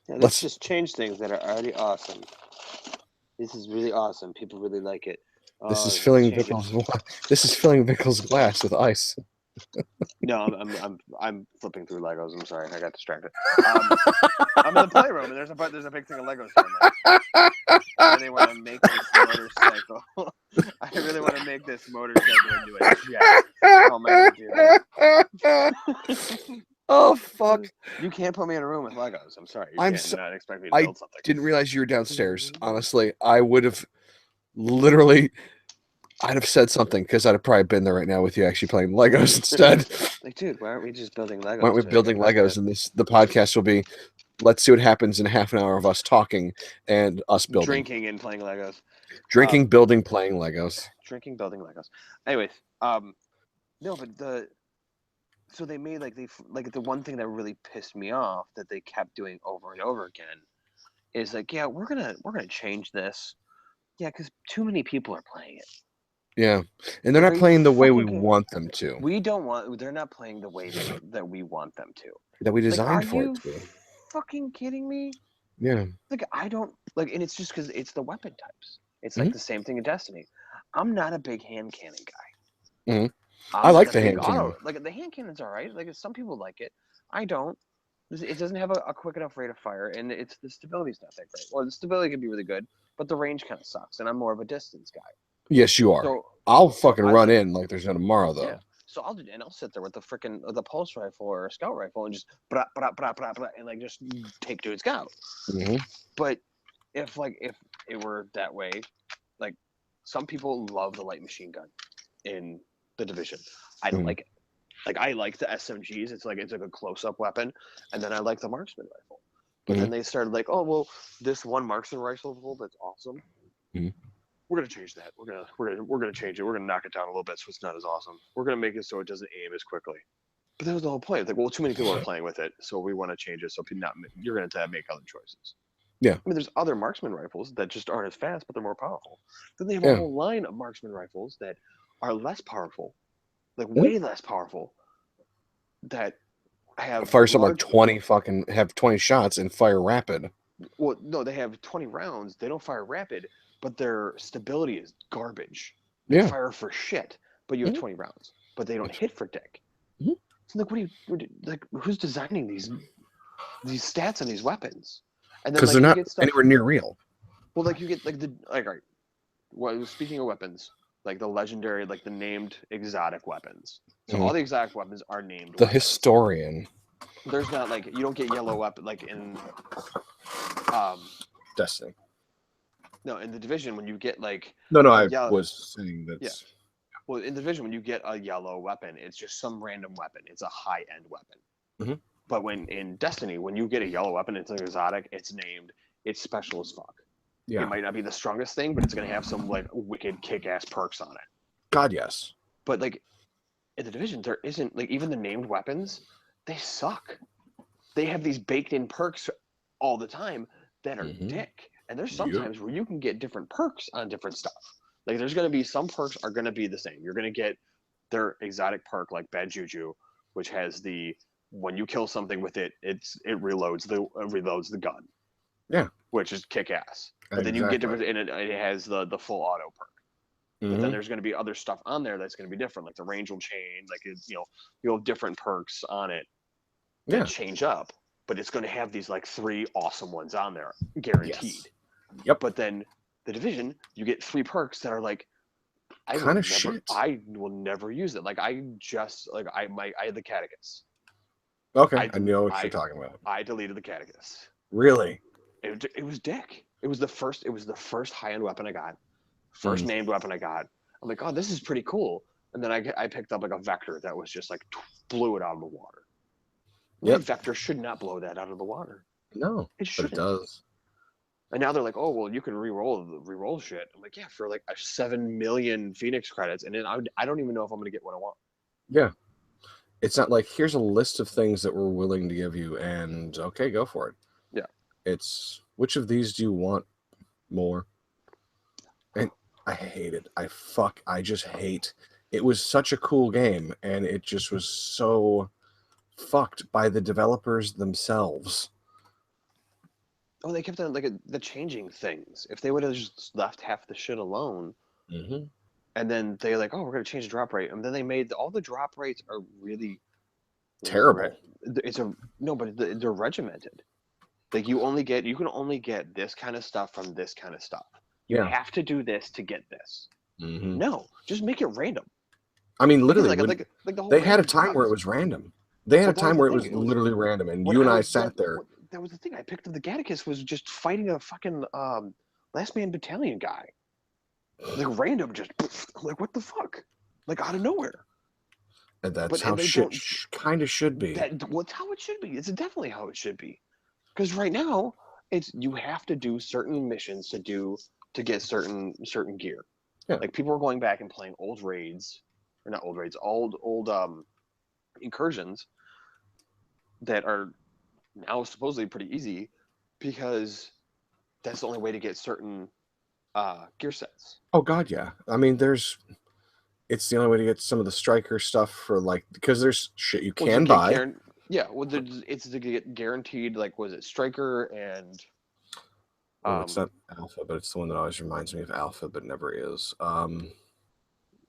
Yeah, let's just change things that are already awesome. This is really awesome. People really like it. This is Let's filling change it. Vickles' glass with ice. No, I'm flipping through Legos. I'm sorry, I got distracted. I'm in the playroom, and there's a big thing of Legos here. I really want to make this motorcycle. I really want to make this motorcycle into a jet. How am I gonna do that? Oh fuck! You can't put me in a room with Legos. I'm sorry. You can't not expect me to I build something. didn't realize you were downstairs. Honestly, I would have literally. I'd have said something because I'd have probably been there right now with you actually playing Legos instead. Like, dude, why aren't we just building Legos? Why aren't we building Legos? And the podcast will be, let's see what happens in half an hour of us talking and us building. Drinking and playing Legos. Drinking, building, playing Legos. Drinking, building Legos. Anyways, no, but so they made like the one thing that really pissed me off that they kept doing over and over again is like, yeah, we're gonna change this. Yeah, because too many people are playing it. Yeah, and they're Like, not are you playing the way we fucking kidding? want them to, We don't want. They're not playing the way that we want them to. that we Like, are designed for it you to be. fucking kidding me? Yeah. Like, I don't like, and it's just because it's the weapon types. It's like Mhm. the same thing in Destiny. I'm not a big hand cannon guy. Mhm. I I'm like not a the big hand auto. cannon. Like the hand cannon's all right. Like some people like it. I don't. It doesn't have a quick enough rate of fire, and it's the stability's not that great. Well, the stability can be really good, but the range kind of sucks, and I'm more of a distance guy. Yes, you are. So, I'll so fucking I run like, in like there's no tomorrow, yeah. though. So I'll sit there with the freaking the pulse rifle or a scout rifle and just blah, blah, blah, blah, blah, and like just take dudes out. Hmm. But if it were that way, like some people love the light machine gun in the Division. I don't Mhm. like it. Like I like the SMGs. It's like a close up weapon, and then I like the marksman rifle. But then they started like, oh well, this one marksman rifle that's awesome. Mhm. We're gonna change that. We're gonna change it. We're gonna knock it down a little bit so it's not as awesome. We're gonna make it so it doesn't aim as quickly. But that was the whole point. Like, well, too many people are playing with it, so we want to change it so you're gonna have to make other choices. Yeah. I mean, there's other marksman rifles that just aren't as fast, but they're more powerful. Then they have a Yeah. whole line of marksman rifles that are less powerful, like Mhm. way less powerful, that have Fire something like large. 20 fucking have 20 shots and fire rapid. Well, no, they have 20 rounds. They don't fire rapid, but their stability is garbage. They Yeah. fire for shit, but you have Mhm. 20 rounds, but they don't hit for dick. Mhm. So like, like? Who's designing these stats on these weapons? And then Because like they're you not get stuff. anywhere near real. Well, like you get like all right. Well, speaking of weapons, like the legendary, like the named exotic weapons. So Mhm. all the exotic weapons are named The weapons. historian. There's not like you don't get yellow weapon like in Destiny. no in the Division when you get like No, a I yellow. was saying Yeah. that's. Well, in the Division, when you get a yellow weapon, it's just some random weapon. It's a high-end weapon. Mhm. But when in Destiny, when you get a yellow weapon, it's an exotic. It's named. It's special as fuck. Yeah. It might not be the strongest thing, but it's gonna have some like wicked kick-ass perks on it. God, yes. But like in the Division, there isn't like even the named weapons. They suck. They have these baked-in perks all the time that are Mhm. dick. And there's Yep. sometimes where you can get different perks on different stuff. Like there's gonna be some perks are gonna be the same. You're gonna get their exotic perk like Bad Juju, which has the when you kill something with it, it reloads the gun. Yeah. Which is kick ass. But then you get different, and it has the full auto perk. But then Mhm. there's going to be other stuff on there that's going to be different, like the range will change, like you have different perks on it that Yeah. change up. But it's going to have these like 3 awesome ones on there, guaranteed. Yes. Yep. But then the Division, you get 3 perks that are like Kind of shit. I will never use it. Like I just like I had the catechist. Okay, I know what you're talking about. I deleted the catechist. Really? It was dick. It was the first high end weapon I got. First named weapon I got. I'm like, oh, this is pretty cool. And then I picked up like a vector that was just like blew it out of the water. My vector should not blow that out of the water. No, It shouldn't. but it does. And now they're like, oh well, you can re-roll shit. I'm like, yeah, for like 7 million Phoenix credits, and then I don't even know if I'm gonna get what I want. Yeah. It's not like here's a list of things that we're willing to give you, and okay, go for it. Yeah. It's which of these do you want more? And I hate it. I just hate. It was such a cool game, and it just was so fucked by the developers themselves. Oh, they kept on like the changing things. If they would have just left half the shit alone, Mm-hmm. and then they're like, oh, we're gonna change the drop rate, and then they made all the drop rates are really Terrible. It's a no, but they're regimented. Like you can only get this kind of stuff from this kind of stuff. You have to do this to get this. Mm-hmm. No, just make it random. I mean, literally, like the whole they had a random time drops. where it was random. They had a time where it was literally random, and you and I sat there. That was the thing. I picked up the Gattakus was just fighting a fucking last man battalion guy. Like random, just I'm like what the fuck, like out of nowhere. And that's how shit kind of should be. What's how it should be. It's definitely how it should be. Because right now, it's you have to do certain missions to get certain gear. Yeah. Like people are going back and playing old raids, or not old raids, old incursions that are now supposedly pretty easy because that's the only way to get certain gear sets. Oh God, yeah. I mean, it's the only way to get some of the striker stuff for like, because there's shit you can buy. Yeah, well, it's to get guaranteed. Like, was it striker and? Oh, it's not Alpha, but it's the one that always reminds me of Alpha, but never is.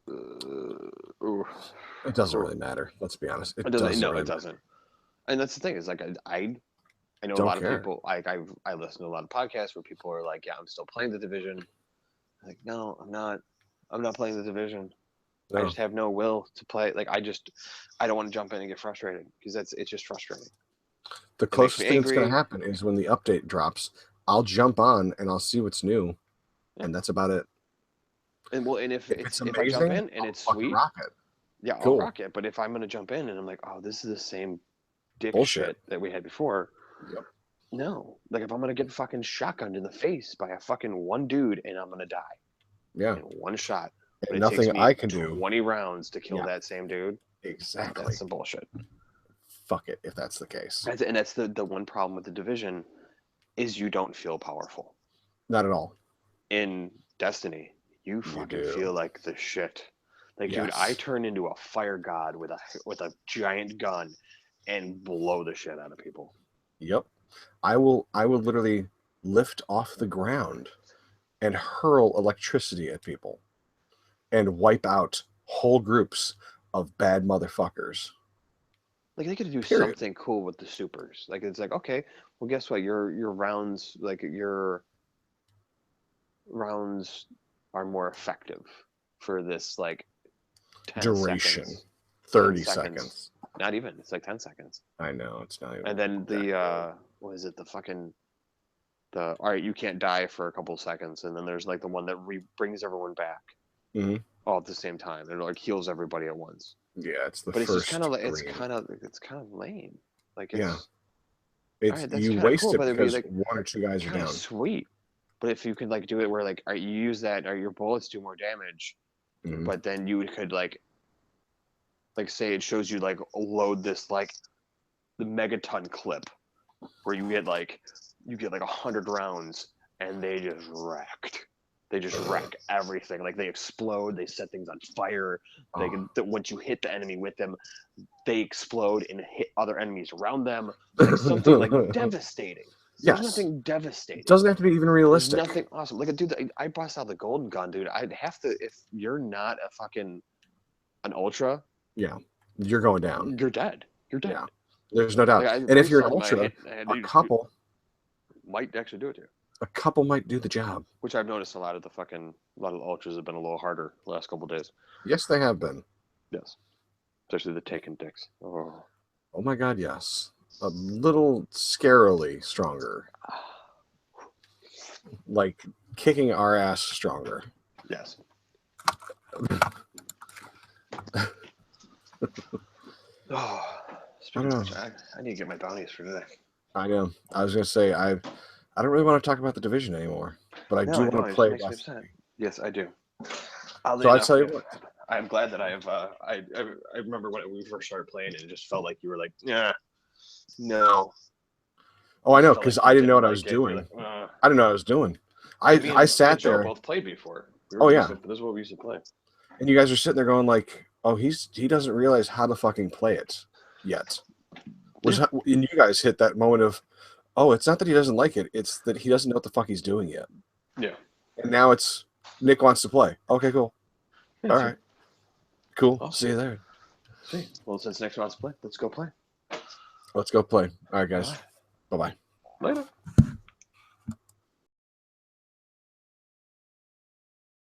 It doesn't really matter. Let's be honest. It doesn't. No, really it doesn't. And that's the thing is like I know a Don't lot care. of people. I listen to a lot of podcasts where people are like, "Yeah, I'm still playing the Division." I'm like, no, I'm not. I'm not playing the Division. No. I just have no will to play. Like, I don't want to jump in and get frustrated because it's just frustrating. The closest thing that's going to happen is when the update drops, I'll jump on and I'll see what's new, and that's about it. And well, and if amazing, I jump in and I'll it's sweet, rock it. yeah, I'll rock it. But if I'm gonna jump in and I'm like, oh, this is the same dick shit that we had before. Yep. No, like if I'm gonna get fucking shotgunned in the face by a fucking one dude and I'm gonna die. Yeah. In one shot. And nothing I can do. 20 rounds to kill that same dude. Exactly. That's some bullshit. Fuck it if that's the case. And that's the one problem with the Division is you don't feel powerful. Not at all. In Destiny, you fucking feel like the shit. Like, dude, I turn into a fire god with a giant gun and blow the shit out of people. Yep. I will literally lift off the ground and hurl electricity at people and wipe out whole groups of bad motherfuckers. Like, they could do something cool with the supers. Like, it's like, okay, well, guess what? Your rounds, like, your rounds are more effective for this, like, 10 duration. Seconds, 30 seconds. Not even. It's like 10 seconds. I know. It's not even. And then what is it? All right, you can't die for a couple of seconds. And then there's, like, the one that brings everyone back. Mm-hmm. All at the same time. And it, like, heals everybody at once. Yeah, it's the but first. But it's just kind of like, it's kind of lame. Like, it's. It's right, you waste cool, it because like, one or two guys are down. Sweet. But if you could, like, do it where, like, you use that, or your bullets do more damage, but then you could, like, say it shows you, like, load this, like, the megaton clip where you get like 100 rounds and they just wrecked. They just wreck everything. Like, they explode, they set things on fire. They can, once you hit the enemy with them, they explode and hit other enemies around them. Like, something like devastating. There's nothing devastating. It doesn't have to be even realistic. There's nothing awesome. Like, dude, I bust out the golden gun, dude. I'd have to, if you're not an ultra. Yeah, you're going down. You're dead. You're dead. Yeah, there's no doubt. Like, and if you're an ultra, a couple might actually do it too. A couple might do the job. Which I've noticed a lot of the ultras have been a little harder the last couple of days. Yes, they have been. Yes, especially the taken dicks. Oh my God, yes. A little scarily stronger. Like kicking our ass stronger. Yes. Speaking of which, I need to get my bounties for today. I know. I was gonna say I don't really want to talk about the Division anymore, but I do want to play. Yes, I do. So I tell you what, I'm glad that I have. I remember when we first started playing, and it just felt like you were like, yeah, no. Oh, I know, because I didn't know what I was doing. I didn't know what I was doing. I sat there. We both played before. Yeah. This is what we used to play. And you guys are sitting there going like, oh, he doesn't realize how to fucking play it yet. And you guys hit that moment of, oh, it's not that he doesn't like it, it's that he doesn't know what the fuck he's doing yet. Yeah. And now it's Nick wants to play. Okay, cool. Yeah, all right. Cool. Awesome. See you there. See. Well, since Nick wants to play, let's go play. Let's go play. All right, guys. Bye-bye. Later.